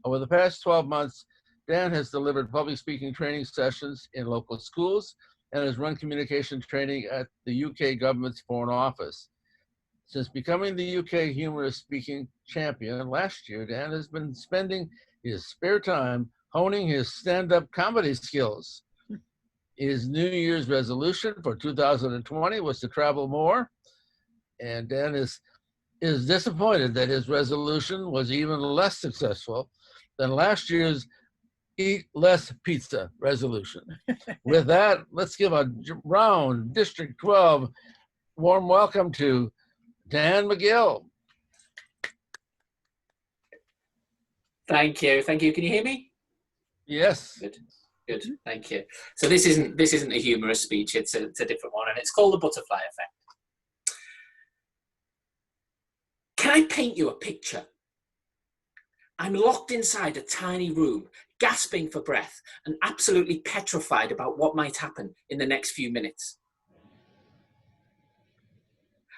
Over the past 12 months, Dan has delivered public speaking training sessions in local schools and has run communication training at the UK government's Foreign Office. Since becoming the UK humorous speaking champion last year, Dan has been spending his spare time honing his stand-up comedy skills. His New Year's resolution for 2020 was to travel more, and Dan is disappointed that his resolution was even less successful than last year's eat less pizza resolution. With that, let's give a round District 12 warm welcome to Dan Magill. Thank you. Thank you. Can you hear me? Yes. Good. Good. Thank you. So this isn't a humorous speech. It's a different one, and it's called the butterfly effect. Can I paint you a picture? I'm locked inside a tiny room, gasping for breath and absolutely petrified about what might happen in the next few minutes.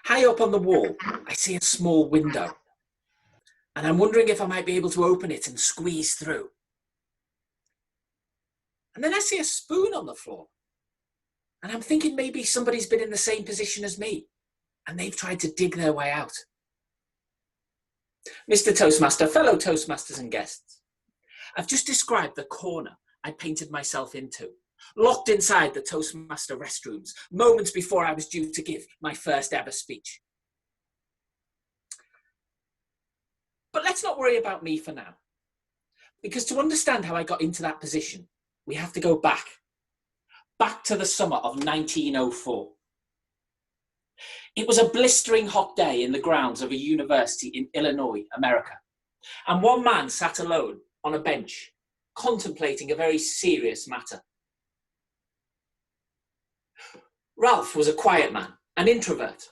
High up on the wall, I see a small window, and I'm wondering if I might be able to open it and squeeze through. And then I see a spoon on the floor, and I'm thinking maybe somebody's been in the same position as me, and they've tried to dig their way out. Mr. Toastmaster, fellow Toastmasters and guests, I've just described the corner I painted myself into, locked inside the Toastmaster restrooms, moments before I was due to give my first ever speech. But let's not worry about me for now, because to understand how I got into that position, we have to go back to the summer of 1904. It was a blistering hot day in the grounds of a university in Illinois, America, and one man sat alone on a bench, contemplating a very serious matter. Ralph was a quiet man, an introvert,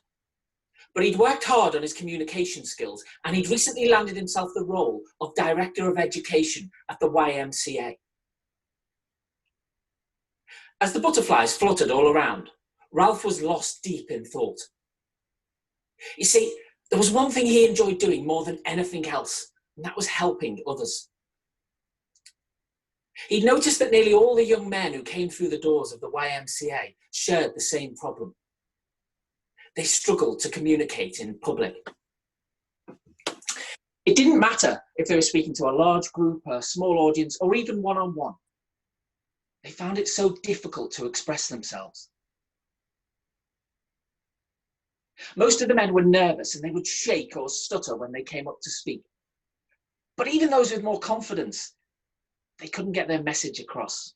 but he'd worked hard on his communication skills, and he'd recently landed himself the role of Director of Education at the YMCA. As the butterflies fluttered all around, Ralph was lost deep in thought. You see, there was one thing he enjoyed doing more than anything else, and that was helping others. He'd noticed that nearly all the young men who came through the doors of the YMCA shared the same problem. They struggled to communicate in public. It didn't matter if they were speaking to a large group, a small audience, or even one-on-one. They found it so difficult to express themselves. Most of the men were nervous and they would shake or stutter when they came up to speak. But even those with more confidence, they couldn't get their message across.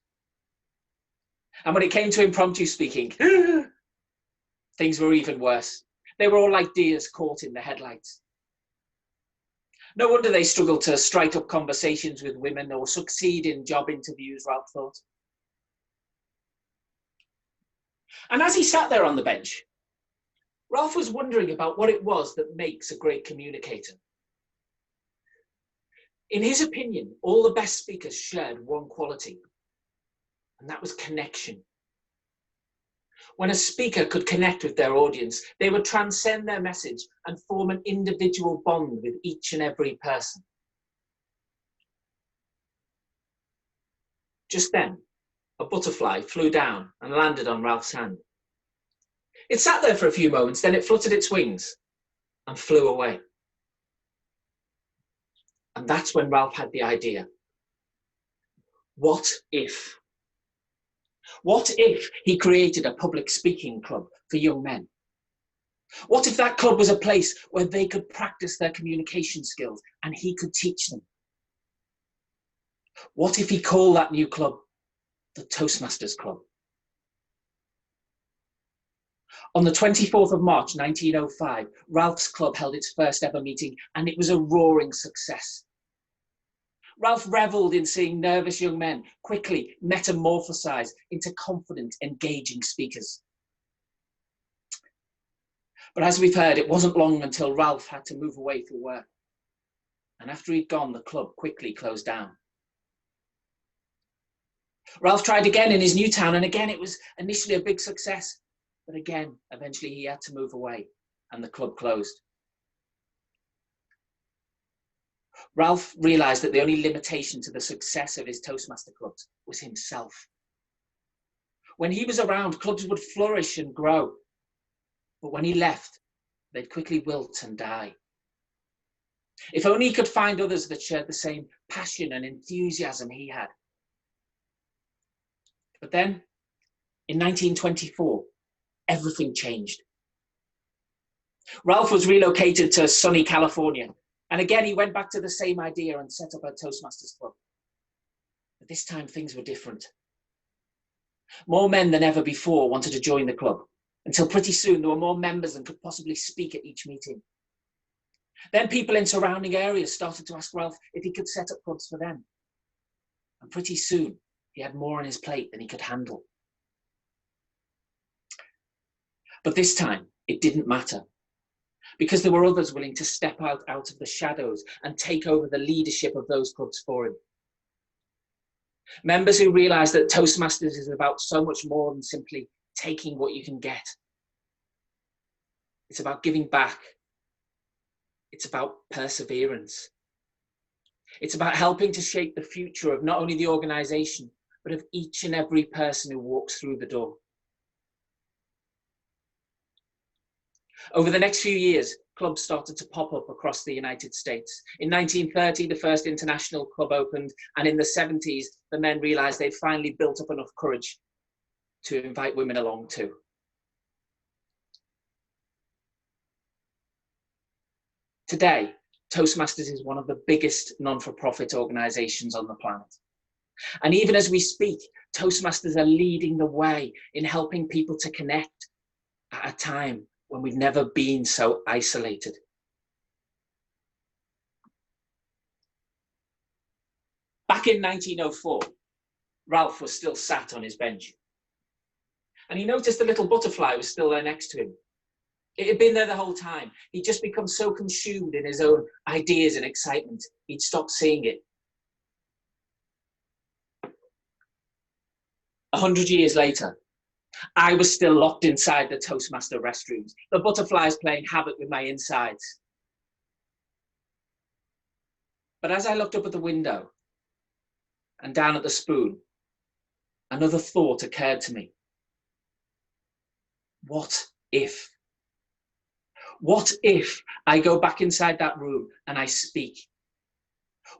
And when it came to impromptu speaking, things were even worse. They were all like deers caught in the headlights. No wonder they struggled to strike up conversations with women or succeed in job interviews, Ralph thought. And as he sat there on the bench, Ralph was wondering about what it was that makes a great communicator. In his opinion, all the best speakers shared one quality, and that was connection. When a speaker could connect with their audience, they would transcend their message and form an individual bond with each and every person. Just then, a butterfly flew down and landed on Ralph's hand. It sat there for a few moments, then it fluttered its wings and flew away. And that's when Ralph had the idea. What if? What if he created a public speaking club for young men? What if that club was a place where they could practice their communication skills and he could teach them? What if he called that new club the Toastmasters Club? On the 24th of March, 1905, Ralph's club held its first ever meeting, and it was a roaring success. Ralph revelled in seeing nervous young men quickly metamorphosize into confident, engaging speakers. But as we've heard, it wasn't long until Ralph had to move away for work. And after he'd gone, the club quickly closed down. Ralph tried again in his new town, and again it was initially a big success. But again, eventually he had to move away, and the club closed. Ralph realized that the only limitation to the success of his Toastmaster clubs was himself. When he was around, clubs would flourish and grow. But when he left, they'd quickly wilt and die. If only he could find others that shared the same passion and enthusiasm he had. But then, in 1924, everything changed. Ralph was relocated to sunny California, and again he went back to the same idea and set up a Toastmasters club. But this time things were different. More men than ever before wanted to join the club, until pretty soon there were more members than could possibly speak at each meeting. Then people in surrounding areas started to ask Ralph if he could set up clubs for them. And pretty soon, he had more on his plate than he could handle. But this time, it didn't matter, because there were others willing to step out of the shadows and take over the leadership of those clubs for him. Members who realized that Toastmasters is about so much more than simply taking what you can get. It's about giving back. It's about perseverance. It's about helping to shape the future of not only the organization, but of each and every person who walks through the door. Over the next few years, clubs started to pop up across the United States. In 1930, the first international club opened, and in the 70s, the men realized they'd finally built up enough courage to invite women along too. Today, Toastmasters is one of the biggest non-for-profit organizations on the planet. And even as we speak, Toastmasters are leading the way in helping people to connect at a time when we've never been so isolated. Back in 1904, Ralph was still sat on his bench. And he noticed the little butterfly was still there next to him. It had been there the whole time. He'd just become so consumed in his own ideas and excitement, he'd stopped seeing it. 100 years later, I was still locked inside the Toastmaster restrooms, the butterflies playing havoc with my insides. But as I looked up at the window and down at the spoon, another thought occurred to me. What if? What if I go back inside that room and I speak?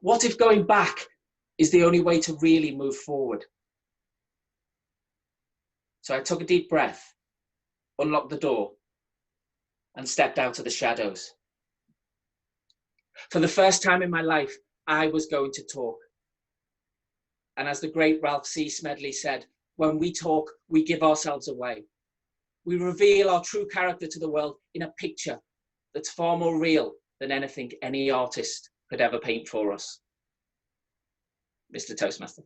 What if going back is the only way to really move forward? So I took a deep breath, unlocked the door, and stepped out of the shadows. For the first time in my life, I was going to talk. And as the great Ralph C. Smedley said, when we talk, we give ourselves away. We reveal our true character to the world in a picture that's far more real than anything any artist could ever paint for us. Mr. Toastmaster.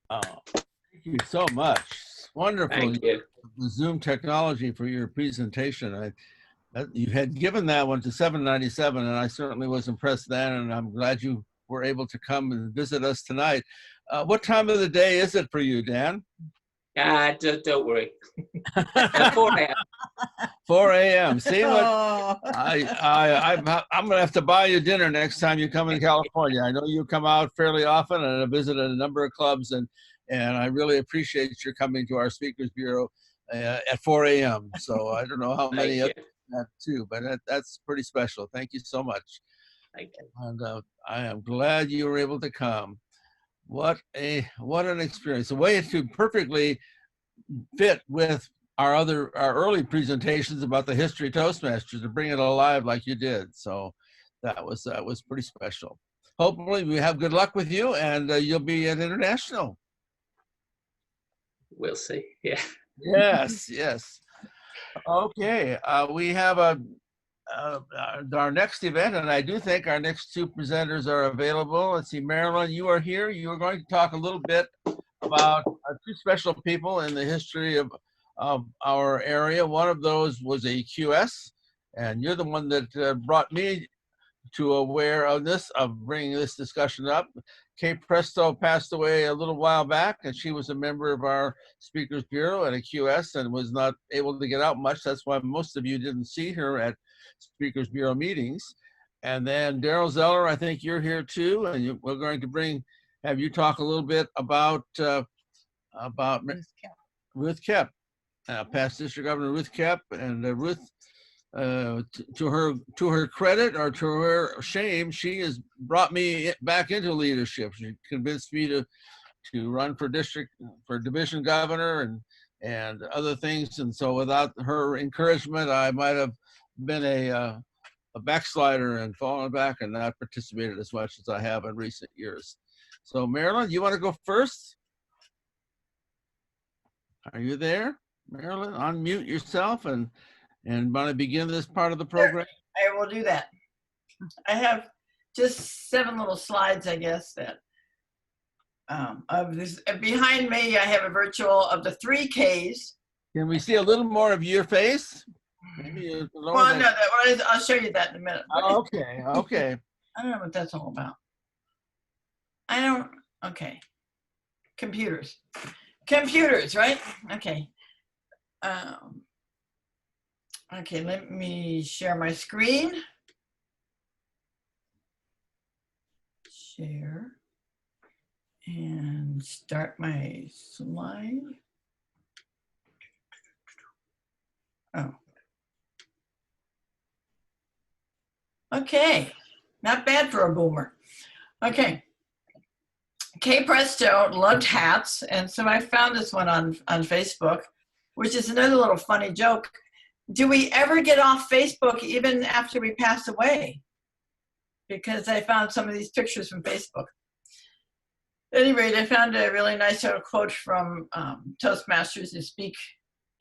Oh, thank you so much. Wonderful. Thank you. The Zoom technology for your presentation. You had given that one to 797, and I certainly was impressed then, and I'm glad you were able to come and visit us tonight. What time of the day is it for you, Dan? Don't worry. 4 a.m. 4 a.m. See what? Oh. I'm going to have to buy you dinner next time you come in California. I know you come out fairly often, and I visited a number of clubs, and I really appreciate your coming to our Speakers Bureau at 4 a.m. So I don't know how many others have too, but that's pretty special. Thank you so much. Thank you. And I am glad you were able to come. What an experience. The way it could perfectly fit with our early presentations about the history of Toastmasters, to bring it alive like you did. So that was pretty special. Hopefully we have good luck with you, and you'll be at International. We'll see. Yeah. Yes, yes. Okay, we have our next event, and I do think our next two presenters are available. Let's see, Marilyn, you are here. You are going to talk a little bit about two special people in the history of our area. One of those was a QS, and you're the one that brought me to aware of bringing this discussion up. Kate Presto passed away a little while back, and she was a member of our Speakers Bureau and a QS, and was not able to get out much. That's why most of you didn't see her at Speakers Bureau meetings. And then Darrell Zeller, I think you're here too, and we're going to have you talk a little bit about Ruth Capp, past District Governor Ruth Capp. And Ruth, to her credit, or to her shame, she has brought me back into leadership. She convinced me to run for division governor and other things. And so without her encouragement, I might have been a backslider and fallen back and not participated as much as I have in recent years. So Marilyn, you want to go first? Are you there? Marilyn, unmute yourself and And want to begin this part of the program? I will do that. I have just 7 little slides, I guess, that of this. Behind me, I have a virtual of the 3 Ks. Can we see a little more of your face? Maybe you lower Well, that. no, I'll show you that in a minute. Okay, okay. I don't know what that's all about. Okay. Computers, right? Okay. Okay, let me share my screen. Share. And start my slide. Oh. Okay, not bad for a boomer. Okay. Presto loved hats, and so I found this one on Facebook, which is another little funny joke. Do we ever get off Facebook even after we pass away? Because I found some of these pictures from Facebook. At any rate, I found a really nice little quote from Toastmasters: to speak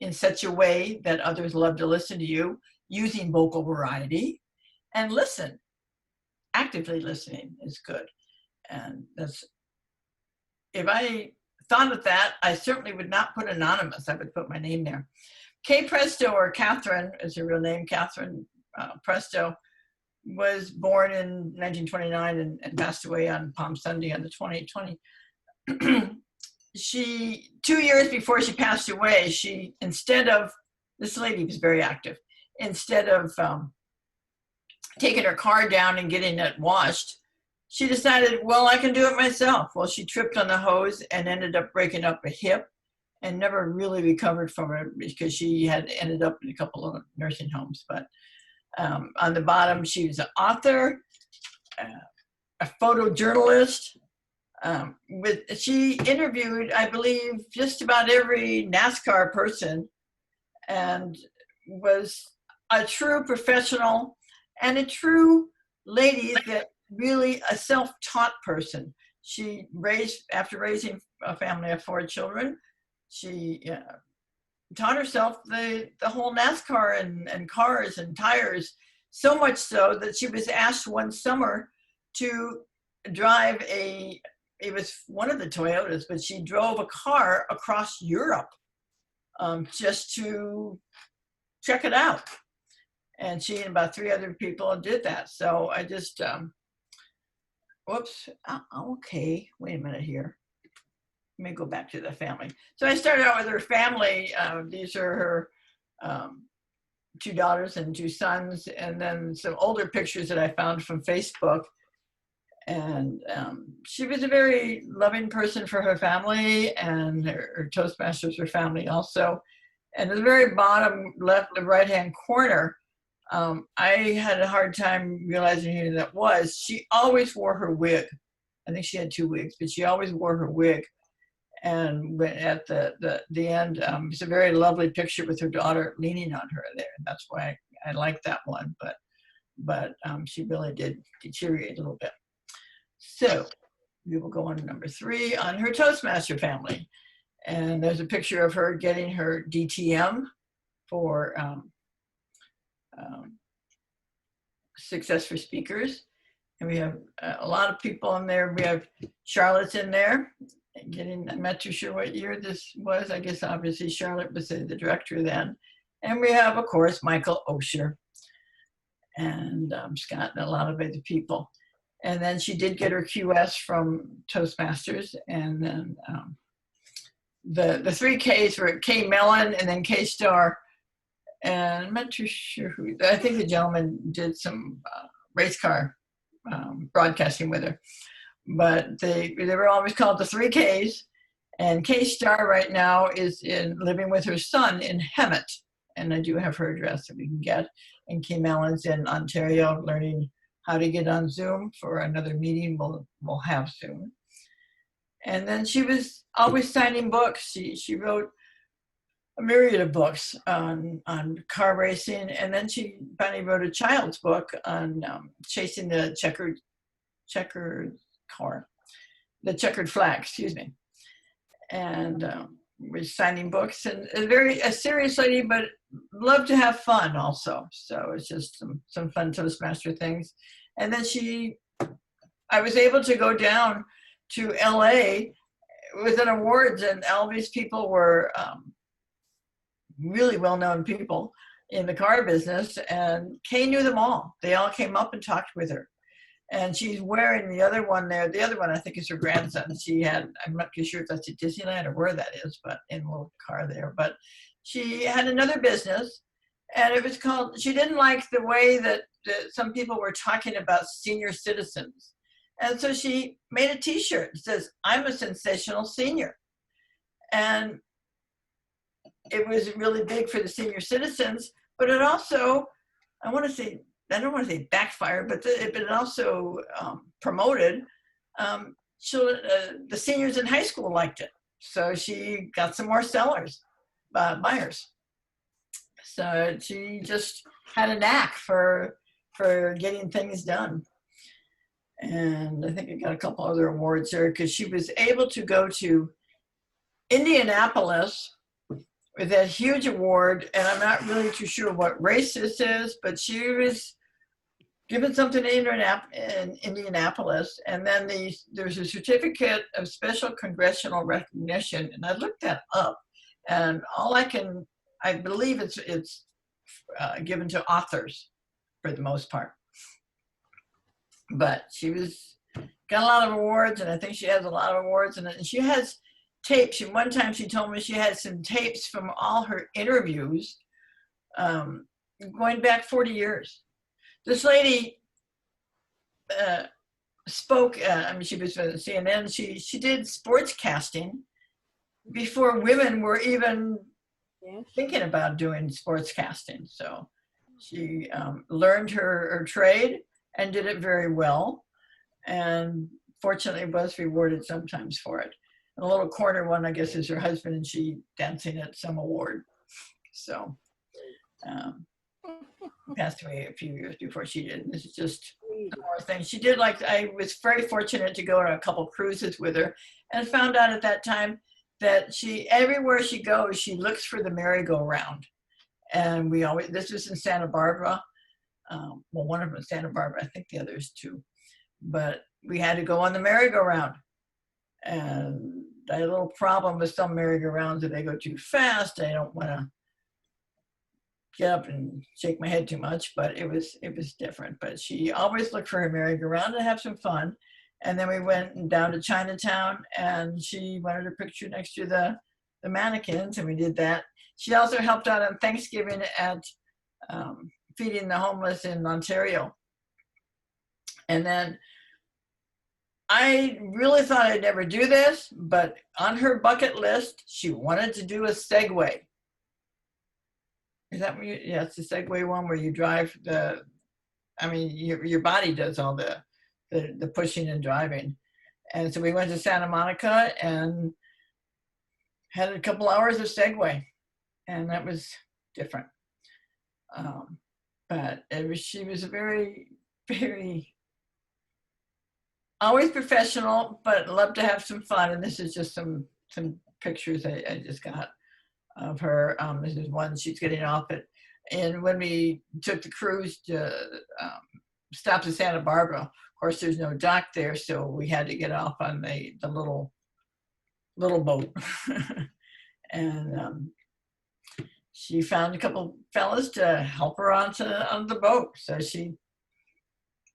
in such a way that others love to listen to you, using vocal variety, and listen. Actively listening is good. And that's, if I thought of that, I certainly would not put anonymous. I would put my name there. Presto, or Catherine is her real name, Catherine Presto, was born in 1929 and passed away on Palm Sunday on the 2020. 2 years before she passed away, instead of, this lady was very active, instead of taking her car down and getting it washed, she decided, well, I can do it myself. Well, she tripped on the hose and ended up breaking up a hip and never really recovered from it because she had ended up in a couple of nursing homes. But on the bottom, she was an author, a photojournalist. She interviewed, I believe, just about every NASCAR person, and was a true professional and a true lady, that really a self-taught person. She after raising a family of 4 children, she taught herself the whole NASCAR and cars and tires, so much so that she was asked one summer to drive it was one of the Toyotas, but she drove a car across Europe just to check it out. And she and about 3 other people did that. So I just, whoops, okay, wait a minute here. Let me go back to the family. So I started out with her family. These are her 2 daughters and 2 sons, and then some older pictures that I found from Facebook. And she was a very loving person for her family, and her Toastmasters, her family also. And at the very bottom left, the right-hand corner, I had a hard time realizing who that was. She always wore her wig. I think she had 2 wigs, but she always wore her wig. And at the end, it's a very lovely picture with her daughter leaning on her there. And that's why I like that one. But she really did deteriorate a little bit. So we will go on to number 3 on her Toastmaster family. And there's a picture of her getting her DTM for Success for Speakers. And we have a lot of people in there. We have Charlotte's in there. I'm not too sure what year this was. I guess obviously Charlotte was the director then. And we have, of course, Michael Osher and Scott and a lot of other people. And then she did get her QS from Toastmasters. And then the 3 Ks were K Mellon and then K Star. And I'm not too sure who, I think the gentleman did some race car broadcasting with her. But they were always called the 3 Ks. And K Star right now is living with her son in Hemet. And I do have her address that we can get. And K Mellon's in Ontario learning how to get on Zoom for another meeting we'll have soon. And then she was always signing books. She wrote a myriad of books on car racing, and then she finally wrote a child's book on chasing the checkered flag, excuse me. And was signing books, and a serious lady, but loved to have fun also. So it's just some fun Toastmaster things. And then I was able to go down to LA with an awards, and all these people were really well-known people in the car business, and Kay knew them all. They all came up and talked with her. And she's wearing the other one there. The other one, I think, is her grandson. I'm not too sure if that's at Disneyland or where that is, but in a little car there. But she had another business, and it was called, she didn't like the way that some people were talking about senior citizens. And so she made a t-shirt that says, "I'm a sensational senior." And it was really big for the senior citizens, but it also, I don't want to say backfired, but it also promoted. The seniors in high school liked it. So she got some more buyers. So she just had a knack for getting things done. And I think I got a couple other awards there because she was able to go to Indianapolis with that huge award. And I'm not really too sure what race this is, but she was given something in Indianapolis. And then there's a certificate of special congressional recognition. And I looked that up, and I believe it's given to authors for the most part. But she got a lot of awards, and I think she has a lot of awards, and she has tapes. And one time she told me she had some tapes from all her interviews going back 40 years. This lady spoke, she was on CNN, she did sports casting before women were even thinking about doing sports casting. So she learned her trade and did it very well, and fortunately was rewarded sometimes for it. And the little corner one, I guess, is her husband, and she dancing at some award. So passed away a few years before she did. This is just more things. She did, I was very fortunate to go on a couple cruises with her, and found out at that time that everywhere she goes, she looks for the merry-go-round. And this was in Santa Barbara. One of them in Santa Barbara, I think the others too. But we had to go on the merry-go-round. And I had a little problem with some merry-go-rounds that they go too fast. I don't want to get up and shake my head too much, but it was different. But she always looked for her merry-go-round to have some fun. And then we went down to Chinatown, and she wanted her picture next to the mannequins, and we did that. She also helped out on Thanksgiving at feeding the homeless in Ontario. And then I really thought I'd never do this, but on her bucket list, she wanted to do a Segway. Is that what yeah, it's the Segway one where you drive your body does all the pushing and driving. And so we went to Santa Monica and had a couple hours of Segway, and that was different. But she was a very, very, always professional, but loved to have some fun. And this is just some pictures I just got of her. This is one she's getting off it. And when we took the cruise to stop at Santa Barbara, of course, there's no dock there, so we had to get off on the little boat. And she found a couple fellas to help her on the boat. So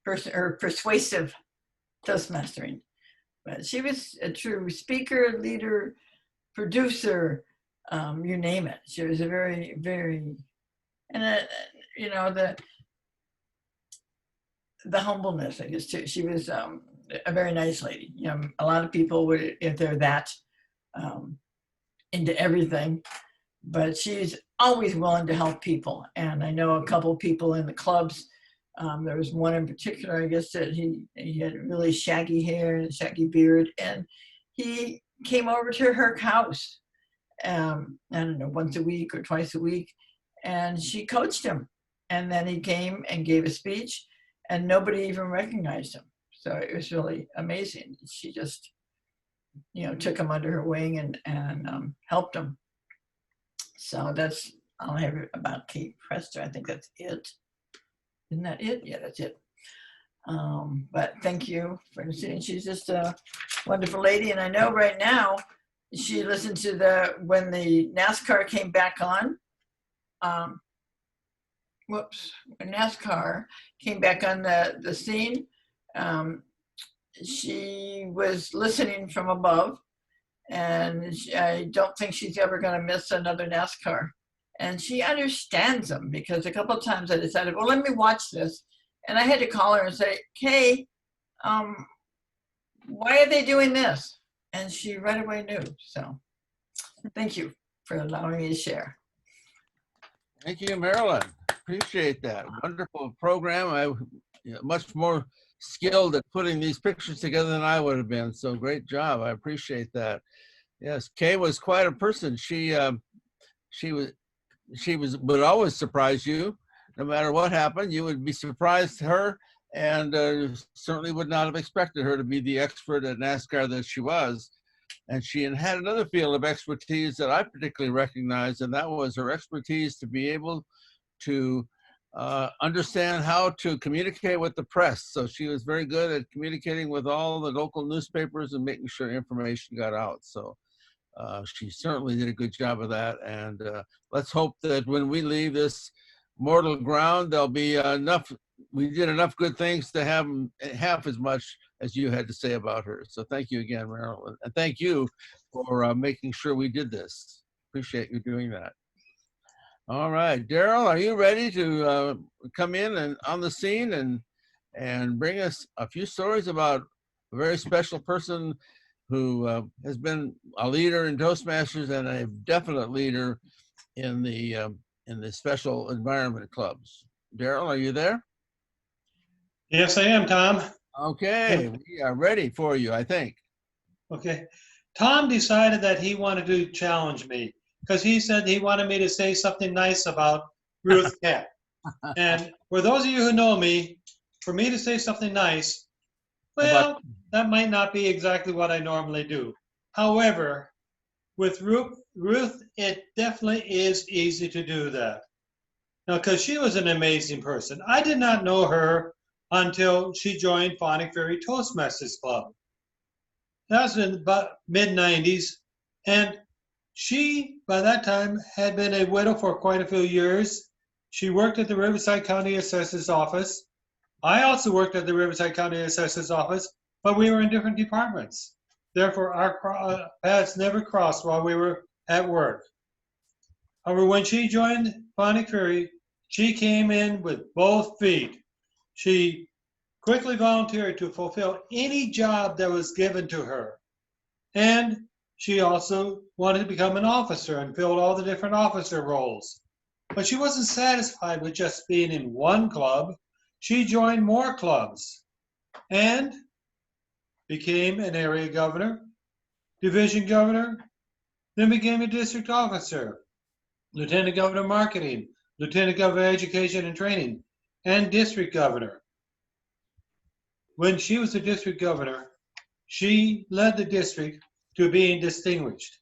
her persuasive Toastmastering. But she was a true speaker, leader, producer, you name it. She was a very, very, and the humbleness, I guess, too. She was a very nice lady. A lot of people would, if they're that into everything, but she's always willing to help people. And I know a couple people in the clubs. There was one in particular, I guess, that he had really shaggy hair and a shaggy beard, and he came over to her house, I don't know, once a week or twice a week, and she coached him. And then he came and gave a speech, and nobody even recognized him. So it was really amazing. She just took him under her wing and helped him. So that's all I have about Kate Presto. I think that's it. Isn't that it? Yeah, that's it. But thank you for listening. She's just a wonderful lady. And I know right now she listened to when the NASCAR came back on. When NASCAR came back on the scene, she was listening from above, and I don't think she's ever going to miss another NASCAR. And she understands them, because a couple of times I decided, well, let me watch this. And I had to call her and say, Kay, why are they doing this? And she right away knew. So thank you for allowing me to share. Thank you, Marilyn. Appreciate that. Wonderful program. Much more skilled at putting these pictures together than I would have been. So great job. I appreciate that. Yes, Kay was quite a person. She would always surprise you. No matter what happened, you would be surprised her, and certainly would not have expected her to be the expert at NASCAR that she was. And she had another field of expertise that I particularly recognized, and that was her expertise to be able to understand how to communicate with the press. So she was very good at communicating with all the local newspapers and making sure information got out. So she certainly did a good job of that. And let's hope that when we leave this mortal ground, there'll be enough. We did enough good things to have half as much as you had to say about her. So thank you again, Marilyn. And thank you for making sure we did this. Appreciate you doing that. All right, Darrell, are you ready to come in and on the scene and bring us a few stories about a very special person who has been a leader in Toastmasters and a definite leader in the special environment clubs? Darrell, are you there? Yes, I am, Tom. Okay, we are ready for you, I think. Okay. Tom decided that he wanted to challenge me because he said he wanted me to say something nice about Ruth Capp. And for those of you who know me, for me to say something nice, well, that might not be exactly what I normally do. However, with Ruth, it definitely is easy to do that. Now, because she was an amazing person. I did not know her until she joined Phonic Fairy Toastmasters Club. That was in about mid-90s, and she, by that time, had been a widow for quite a few years. She worked at the Riverside County Assessor's Office. I also worked at the Riverside County Assessor's Office, but we were in different departments. Therefore, our paths never crossed while we were at work. However, when she joined Phonic Fairy, she came in with both feet. She quickly volunteered to fulfill any job that was given to her. And she also wanted to become an officer and filled all the different officer roles. But she wasn't satisfied with just being in one club. She joined more clubs and became an area governor, division governor, then became a district officer, lieutenant governor marketing, lieutenant governor education and training, and district governor. When she was the district governor, she led the district to being distinguished.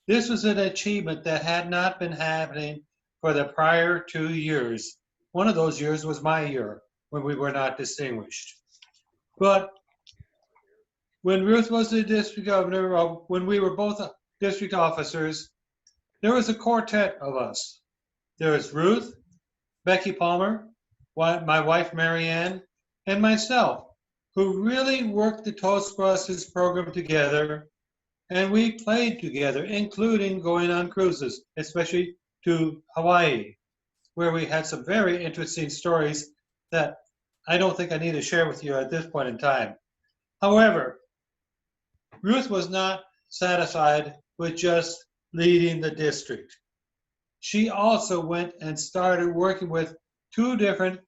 This was an achievement that had not been happening for the prior 2 years. One of those years was my year when we were not distinguished. But when Ruth was the district governor, when we were both district officers, there was a quartet of us. There was Ruth, Becky Palmer, my wife Marianne, and myself, who really worked the Toastmasters program together, and we played together, including going on cruises, especially to Hawaii, where we had some very interesting stories that I don't think I need to share with you at this point in time. However, Ruth was not satisfied with just leading the district. She also went and started working with 2 different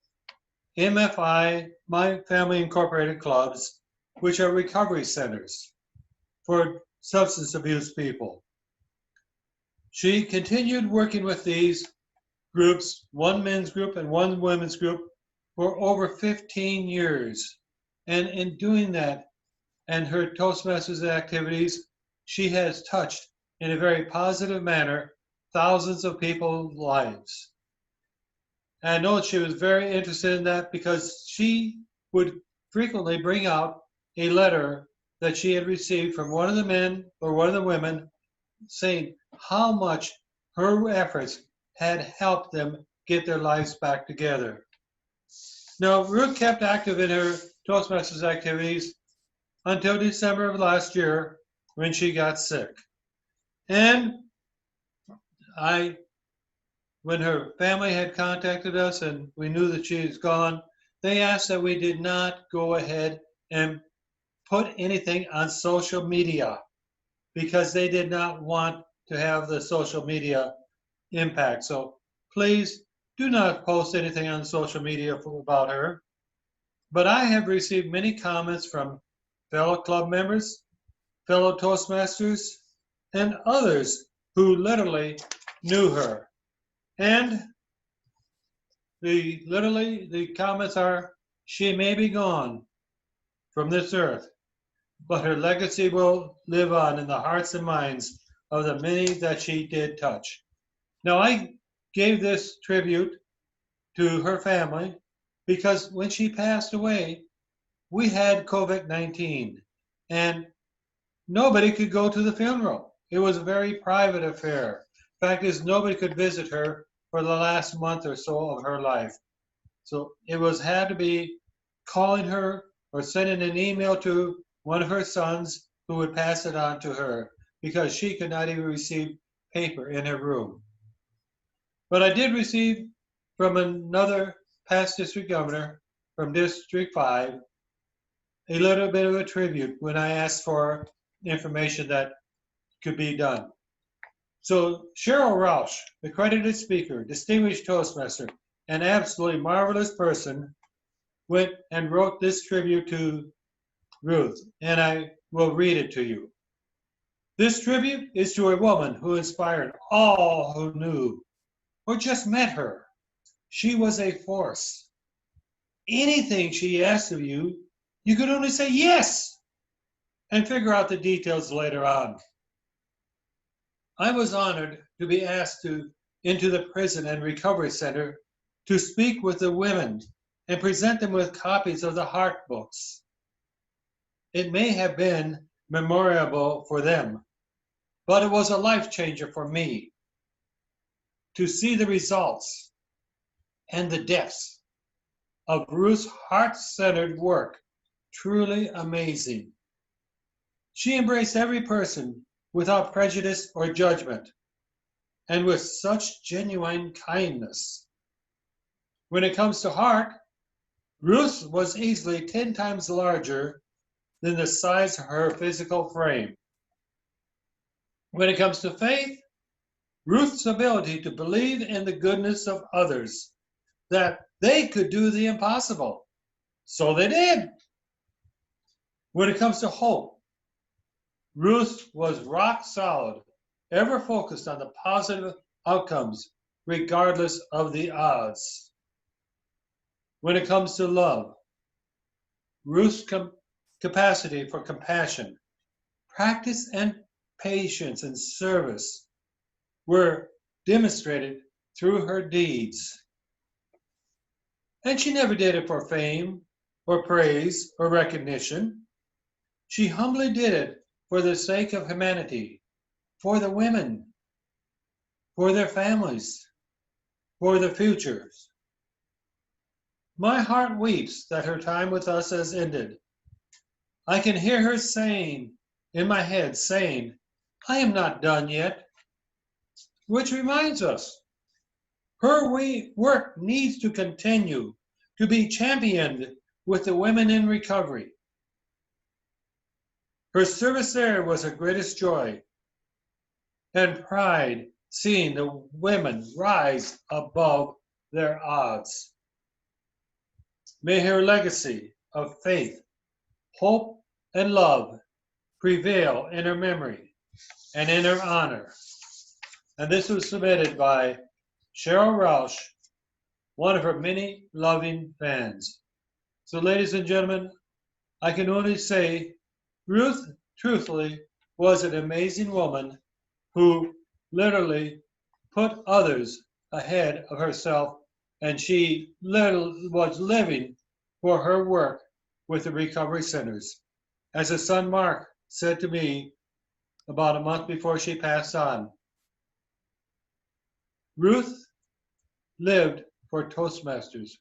MFI, My Family Incorporated clubs, which are recovery centers for substance abuse people. She continued working with these groups, one men's group and one women's group, for over 15 years. And in doing that, and her Toastmasters activities, she has touched in a very positive manner thousands of people's lives. And I know she was very interested in that because she would frequently bring out a letter that she had received from one of the men or one of the women saying how much her efforts had helped them get their lives back together. Now, Ruth kept active in her Toastmasters activities until December of last year when she got sick. And when her family had contacted us and we knew that she was gone, they asked that we did not go ahead and put anything on social media because they did not want to have the social media impact. So please do not post anything on social media about her. But I have received many comments from fellow club members, fellow Toastmasters, and others who literally knew her. And the comments are, she may be gone from this earth, but her legacy will live on in the hearts and minds of the many that she did touch. Now, I gave this tribute to her family because when she passed away, we had COVID-19 and nobody could go to the funeral. It was a very private affair. Fact is, nobody could visit her for the last month or so of her life. So it had to be calling her or sending an email to one of her sons who would pass it on to her because she could not even receive paper in her room. But I did receive from another past district governor from District 5 a little bit of a tribute when I asked for information that could be done. So Cheryl Roush, accredited speaker, distinguished Toastmaster, an absolutely marvelous person, went and wrote this tribute to Ruth, and I will read it to you. This tribute is to a woman who inspired all who knew or just met her. She was a force. Anything she asked of you, you could only say yes and figure out the details later on. I was honored to be asked into the prison and recovery center to speak with the women and present them with copies of the heart books. It may have been memorable for them, but it was a life changer for me to see the results and the depths of Ruth's heart-centered work. Truly amazing. She embraced every person without prejudice or judgment, and with such genuine kindness. When it comes to heart, Ruth was easily 10 times larger than the size of her physical frame. When it comes to faith, Ruth's ability to believe in the goodness of others, that they could do the impossible. So they did. When it comes to hope, Ruth was rock solid, ever focused on the positive outcomes, regardless of the odds. When it comes to love, Ruth's capacity for compassion, practice, and patience and service were demonstrated through her deeds. And she never did it for fame or praise or recognition. She humbly did it for the sake of humanity, for the women, for their families, for the futures. My heart weeps that her time with us has ended. I can hear her saying, in my head, saying, I am not done yet. Which reminds us, her work needs to continue to be championed with the women in recovery. Her service there was her greatest joy and pride, seeing the women rise above their odds. May her legacy of faith, hope, and love prevail in her memory and in her honor. And this was submitted by Cheryl Roush, one of her many loving fans. So ladies and gentlemen, I can only say, Ruth truthfully was an amazing woman who literally put others ahead of herself, and she literally was living for her work with the recovery centers. As her son Mark said to me about a month before she passed on, Ruth lived for Toastmasters,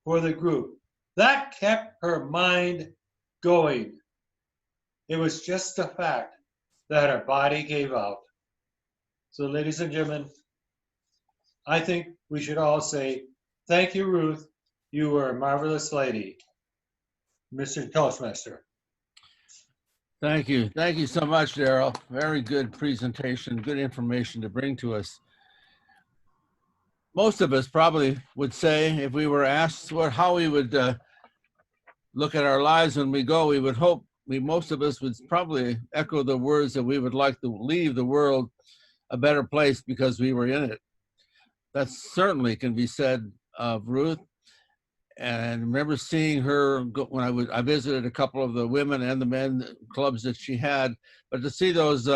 for the group. That kept her mind going. It was just the fact that her body gave out. So, ladies and gentlemen, I think we should all say, thank you, Ruth. You were a marvelous lady. Mr. Toastmaster. Thank you. Thank you so much, Darrell. Very good presentation, good information to bring to us. Most of us probably would say, if we were asked how we would look at our lives when we go, we would hope, most of us would probably echo the words that we would like to leave the world a better place because we were in it. That certainly can be said of Ruth. And I remember seeing her when I visited a couple of the women and the men clubs that she had, but to see those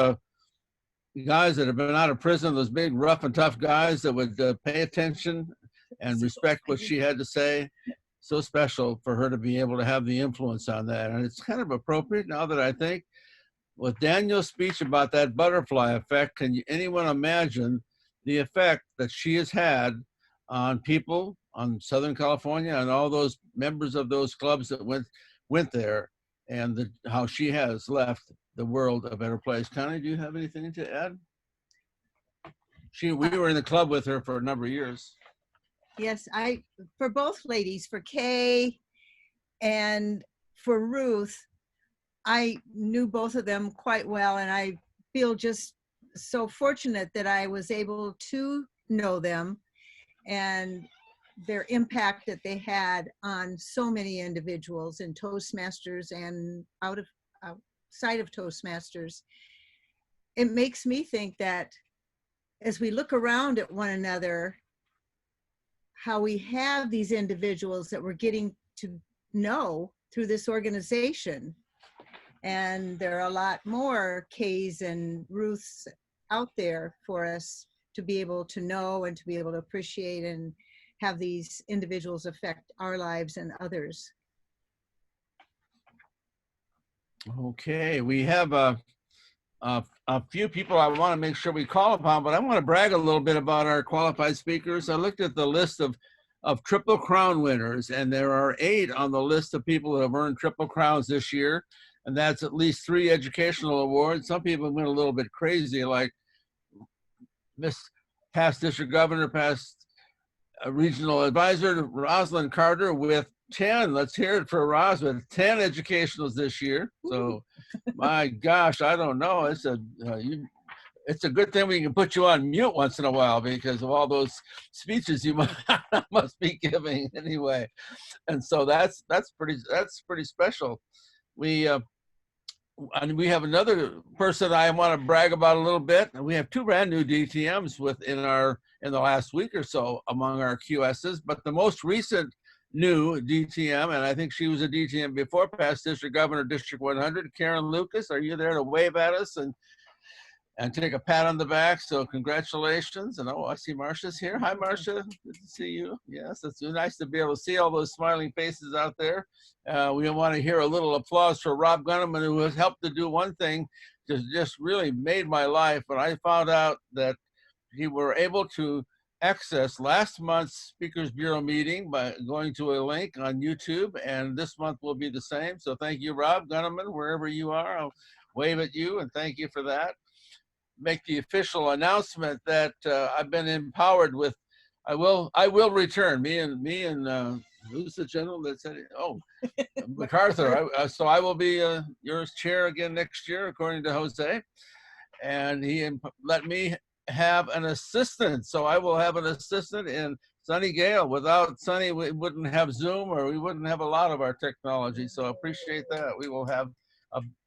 guys that have been out of prison, those big, rough and tough guys that would pay attention and respect what she had to say, so special for her to be able to have the influence on that. And it's kind of appropriate now that I think, with Daniel's speech about that butterfly effect, can anyone imagine the effect that she has had on people on Southern California and all those members of those clubs that went there, and how she has left the world a better place. Connie, do you have anything to add? We were in the club with her for a number of years. Yes, for both ladies, for Kay and for Ruth, I knew both of them quite well, and I feel just so fortunate that I was able to know them and their impact that they had on so many individuals in Toastmasters and outside of Toastmasters. It makes me think that as we look around at one another, how we have these individuals that we're getting to know through this organization. And there are a lot more Kays and Ruths out there for us to be able to know and to be able to appreciate and have these individuals affect our lives and others. Okay, we have a few people I want to make sure we call upon, but I want to brag a little bit about our qualified speakers. I looked at the list of Triple Crown winners, and there are 8 on the list of people that have earned Triple Crowns this year, and that's at least 3 educational awards. Some people went a little bit crazy, like past district governor, past regional advisor Rosalind Carter with 10. Let's hear it for Roz with 10 educationals this year. So, my gosh, I don't know. It's a good thing we can put you on mute once in a while because of all those speeches you must be giving anyway. And so that's pretty special. And we have another person I want to brag about a little bit. We have 2 brand new DTMs in the last week or so among our QSs, but the most recent new DTM, and I think she was a DTM before, past district governor, District 100, Karen Lucas. Are you there to wave at us and take a pat on the back? So congratulations. And I see Marcia's here. Hi, Marcia. Good to see you. Yes, it's nice to be able to see all those smiling faces out there. We want to hear a little applause for Rob Gunneman, who has helped to do one thing that just really made my life. When I found out that we were able to access last month's Speakers Bureau meeting by going to a link on YouTube, and this month will be the same. So thank you, Rob Gunneman, wherever you are. I'll wave at you and thank you for that. Make the official announcement that I've been empowered with. I will return. Me and who's the general that said it? Oh, MacArthur. So I will be your chair again next year, according to Jose, and he let me have an assistant. So I will have an assistant in Sunny Gale. Without Sunny, we wouldn't have Zoom, or we wouldn't have a lot of our technology. So I appreciate that. We will have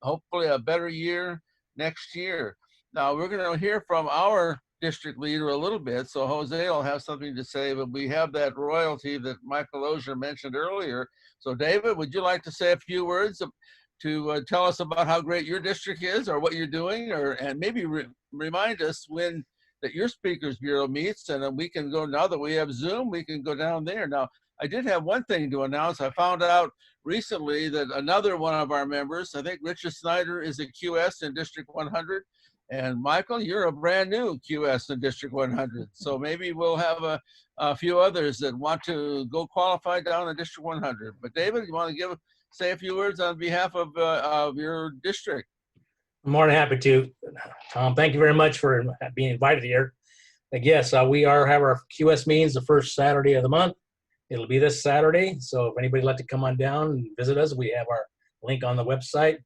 hopefully a better year next year. Now we're going to hear from our district leader a little bit, so Jose will have something to say, but we have that royalty that Michael Ozier mentioned earlier. So David, would you like to say a few words to tell us about how great your district is, or what you're doing, and maybe remind us when that your Speakers Bureau meets, and then we can go, now that we have Zoom, we can go down there. Now, I did have one thing to announce. I found out recently that another one of our members, I think Richard Snyder, is a QS in District 100. And Michael, you're a brand new QS in District 100. So maybe we'll have a few others that want to go qualify down in District 100. But David, you want to say a few words on behalf of your district? I'm more than happy to. Tom, thank you very much for being invited here. Yes, we have our QS meetings the first Saturday of the month. It'll be this Saturday. So if anybody would like to come on down and visit us, we have our link on the website.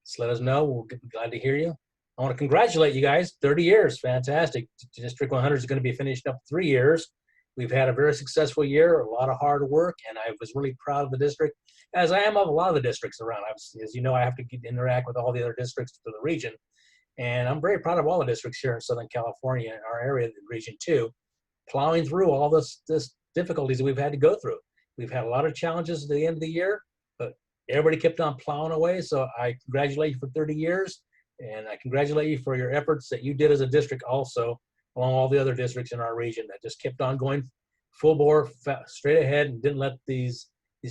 Just let us know. We'll be glad to hear you. I want to congratulate you guys. 30 years, fantastic. District 100 is going to be finished up 3 years. We've had a very successful year, a lot of hard work, and I was really proud of the district, as I am of a lot of the districts around. As you know, I have to interact with all the other districts to the region, and I'm very proud of all the districts here in Southern California, in our area, the region too, plowing through all this difficulties that we've had to go through. We've had a lot of challenges at the end of the year, but everybody kept on plowing away, so I congratulate you for 30 years, and I congratulate you for your efforts that you did as a district also, along all the other districts in our region that just kept on going full bore, straight ahead, and didn't let these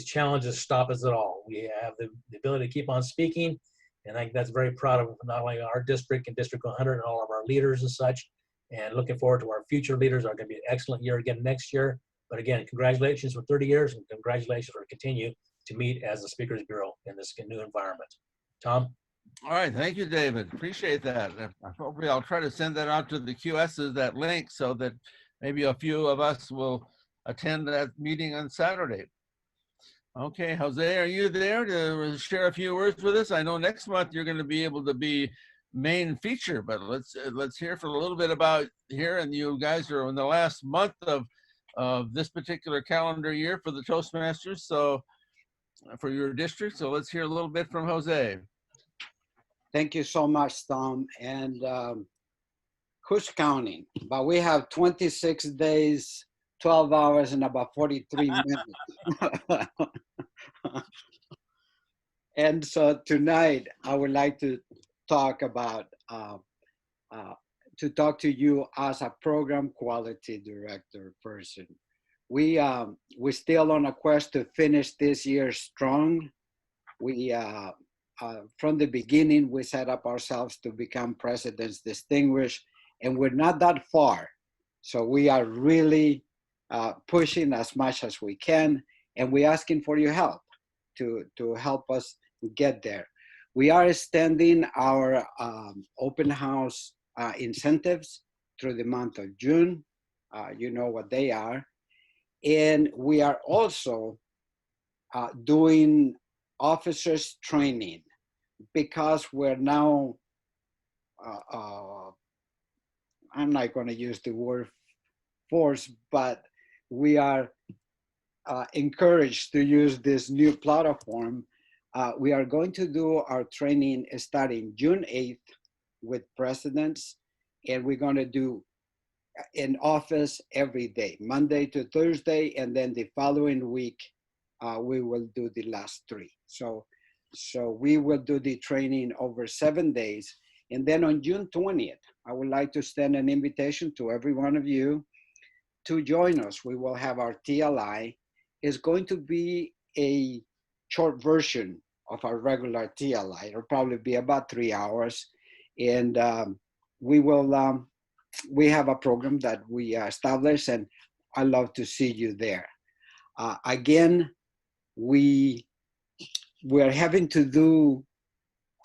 challenges stop us at all. We have the ability to keep on speaking, and I think that's very proud of not only our district and District 100 and all of our leaders and such, and looking forward to our future leaders. Are going to be an excellent year again next year. But again, congratulations for 30 years, and congratulations for continue to meet as the Speakers Bureau in this new environment. Tom? All right, thank you, David. Appreciate that. Hopefully I'll try to send that out to the QSs, that link, so that maybe a few of us will attend that meeting on Saturday. Okay, Jose, are you there to share a few words with us? I know next month you're going to be able to be main feature, but let's hear for a little bit about here. And you guys are in the last month of this particular calendar year for the Toastmasters, so for your district. So let's hear a little bit from Jose. Thank you so much, Tom. And who's counting? But we have 26 days, 12 hours, and about 43 minutes. And so tonight, I would like to talk about, talk to you as a program quality director person. We're still on a quest to finish this year strong. From the beginning, we set up ourselves to become President's Distinguished, and we're not that far. So we are really pushing as much as we can, and we're asking for your help to help us get there. We are extending our open house incentives through the month of June. You know what they are. And we are also doing officers training, because we're now, I'm not going to use the word force, but we are encouraged to use this new platform. We are going to do our training starting June 8th with presidents, and we're going to do in office every day, Monday to Thursday, and then the following week, we will do the last 3. So we will do the training over 7 days. And then on June 20th, I would like to extend an invitation to every one of you to join us. We will have our TLI. It's going to be a short version of our regular TLI. It'll probably be about 3 hours. And we have a program that we established, and I'd love to see you there. Again, we're having to do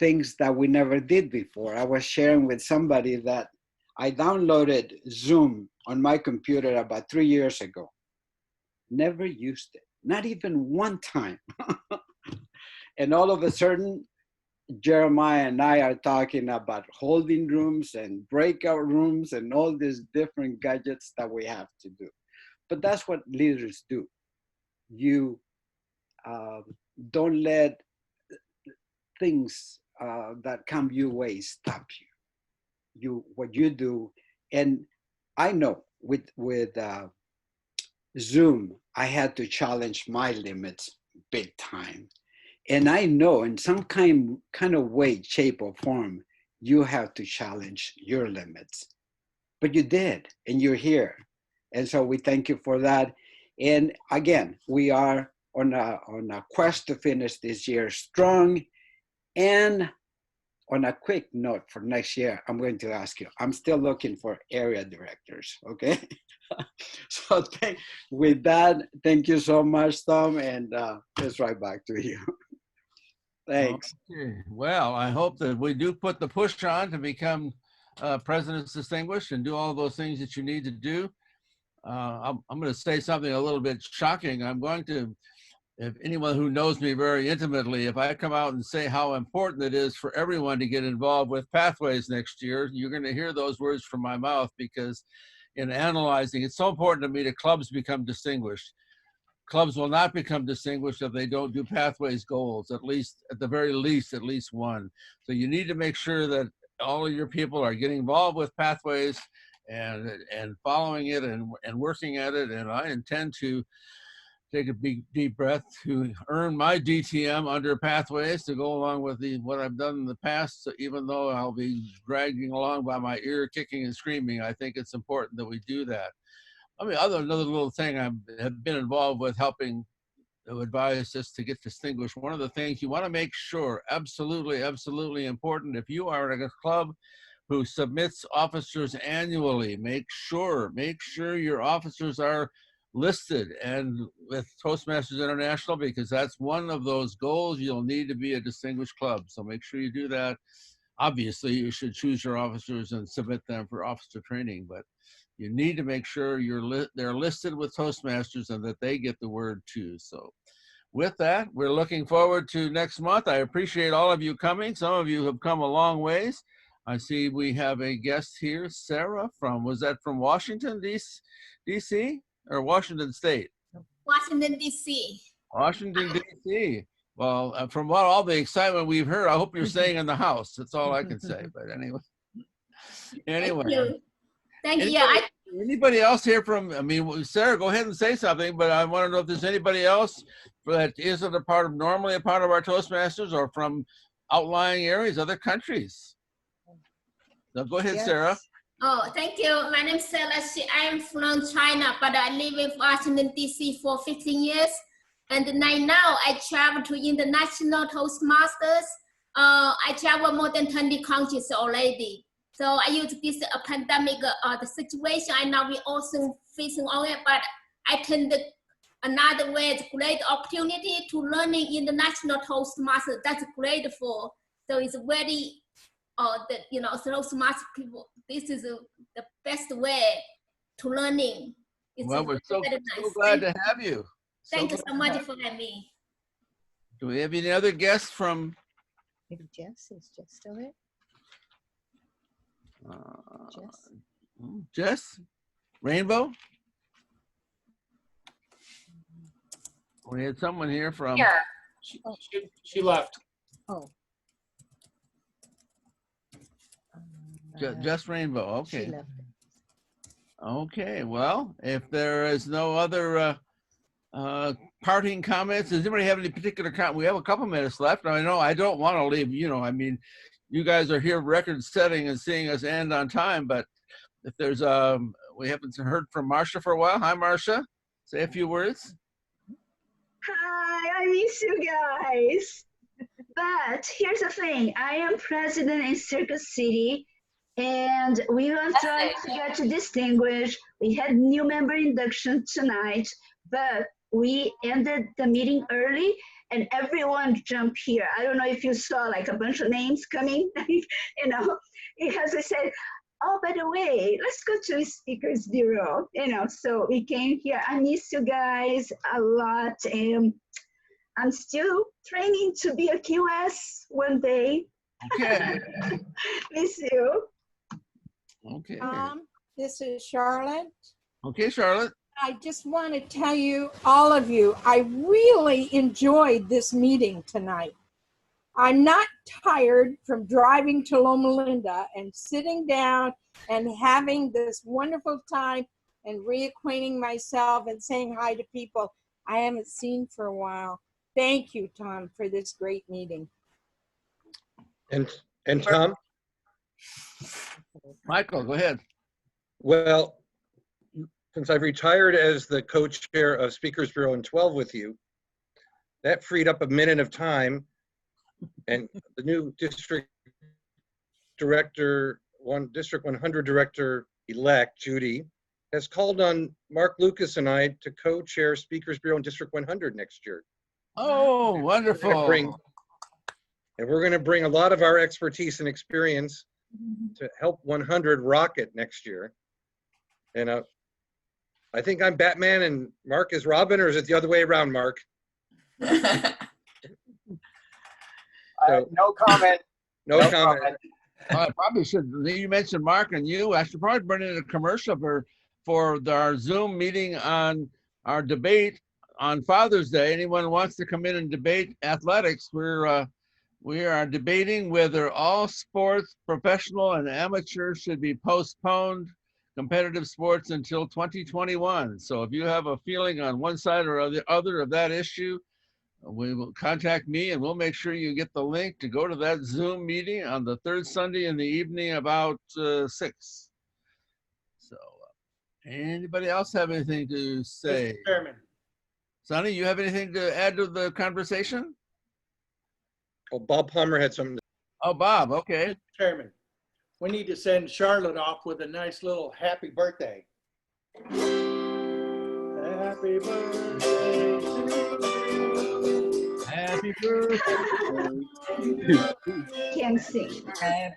things that we never did before. I was sharing with somebody that I downloaded Zoom on my computer about 3 years ago. Never used it, not even one time. And all of a sudden, Jeremiah and I are talking about holding rooms and breakout rooms and all these different gadgets that we have to do. But that's what leaders do. You don't let things that come your way stop you. What you do, and I know with Zoom, I had to challenge my limits big time. And I know in some kind of way, shape, or form, you have to challenge your limits. But you did, and you're here. And so we thank you for that. And again, we are on a quest to finish this year strong. And on a quick note for next year, I'm going to ask you, I'm still looking for area directors, okay? So with that, thank you so much, Tom, and it's right back to you. Thanks. Okay. Well, I hope that we do put the push on to become President's Distinguished and do all those things that you need to do. I'm going to say something a little bit shocking. I'm going to, if anyone who knows me very intimately, if I come out and say how important it is for everyone to get involved with Pathways next year, you're going to hear those words from my mouth, because in analyzing, it's so important to me that clubs become distinguished. Clubs will not become distinguished if they don't do Pathways goals, at the very least, at least one. So you need to make sure that all of your people are getting involved with Pathways and following it and working at it. And I intend to take a big, deep breath to earn my DTM under Pathways to go along with what I've done in the past. So even though I'll be dragging along by my ear, kicking and screaming, I think it's important that we do that. I mean, another little thing I have been involved with helping to advise us to get distinguished. One of the things you want to make sure, absolutely, absolutely important, if you are at a club who submits officers annually, make sure your officers are listed and with Toastmasters International, because that's one of those goals. You'll need to be a distinguished club. So make sure you do that. Obviously, you should choose your officers and submit them for officer training, but you need to make sure they're listed with Toastmasters and that they get the word too. So with that, we're looking forward to next month. I appreciate all of you coming. Some of you have come a long ways. I see we have a guest here, Sarah was that from Washington, D.C. or Washington State? Washington, D.C. Washington, D.C. Well, from all the excitement we've heard, I hope you're staying in the house. That's all I can say. But anyway. Thank you. Thank you. Yeah, anybody else here from, I mean, Sarah, go ahead and say something, but I want to know if there's anybody else that isn't normally a part of our Toastmasters or from outlying areas, other countries. So go ahead, yes. Sarah. Oh, thank you. My name is Zeller. I am from China, but I live in Washington, D.C. for 15 years. And right now I travel to international Toastmasters. I travel more than 20 countries already. So I use this pandemic, the situation I know we also facing on it, but I think another way is great opportunity to learning international Toastmasters. That's grateful. So it's very, Toastmasters people, this is the best way to learning. Well, we're so glad to have you. Thank you so much for having me. Do we have any other guests from? Maybe Jess is just still there. Jess? Rainbow? We had someone here from. Yeah. She left. Oh. Just Rainbow. Okay. She left. Okay. Well, if there is no other parting comments, does anybody have any particular comment? We have a couple minutes left. I know I don't want to leave. I mean, you guys are here record setting and seeing us end on time, but if there's we haven't heard from Marcia for a while. Hi, Marcia. Say a few words. Hi, I miss you guys. But here's the thing. I am president in Circus City, and we will try to get to distinguish. We had new member induction tonight, but we ended the meeting early and everyone jumped here. I don't know if you saw like a bunch of names coming, because they said, oh, by the way, let's go to Speakers Bureau, so we came here. I miss you guys a lot. And I'm still training to be a QS one day. Okay. Miss you. Okay. This is Charlotte. Okay, Charlotte. I just want to tell you, all of you, I really enjoyed this meeting tonight. I'm not tired from driving to Loma Linda and sitting down and having this wonderful time and reacquainting myself and saying hi to people I haven't seen for a while. Thank you, Tom, for this great meeting. And Tom, Michael, go ahead. well, since I've retired as the co-chair of Speakers Bureau in 12 with you, that freed up a minute of time, and the new district director, District 100 director-elect, Judy, has called on Mark Lucas and I to co-chair Speakers Bureau in District 100 next year. Oh, wonderful. And we're going to bring a lot of our expertise and experience to help 100 rock it next year. And I think I'm Batman and Mark is Robin, or is it the other way around, Mark? No comment. No comment. I probably should. You mentioned Mark and you. I should probably run in a commercial for our Zoom meeting on our debate on Father's Day. Anyone who wants to come in and debate athletics, we are debating whether all sports, professional and amateur, should be postponed, competitive sports, until 2021. So if you have a feeling on one side or the other of that issue, we will contact me and we'll make sure you get the link to go to that Zoom meeting on the third Sunday in the evening about 6. So anybody else have anything to say? Mr. Chairman. Sonny, you have anything to add to the conversation? Oh, Bob Palmer had something. Oh, Bob, okay. Mr. Chairman, we need to send Charlotte off with a nice little happy birthday. Happy birthday to you. Happy birthday. Can't sing. Happy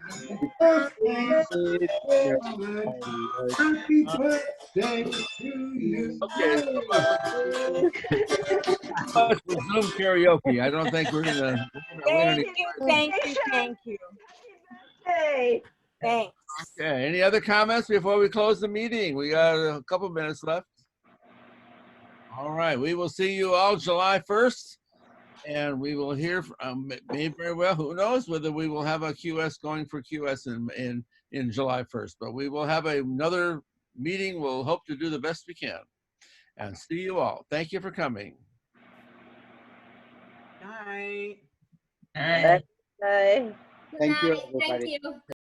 birthday to you. Okay. For Zoom karaoke. I don't think we're gonna win any. Thank you. Hey. Thanks. Okay, any other comments before we close the meeting? We got a couple minutes left. All right, we will see you all July 1st, and we will hear from, maybe very well, who knows whether we will have a QS going for QS in July 1st, but we will have another meeting. We'll hope to do the best we can. And see you all. Thank you for coming. Night. All right. Thank you, Thank everybody. you.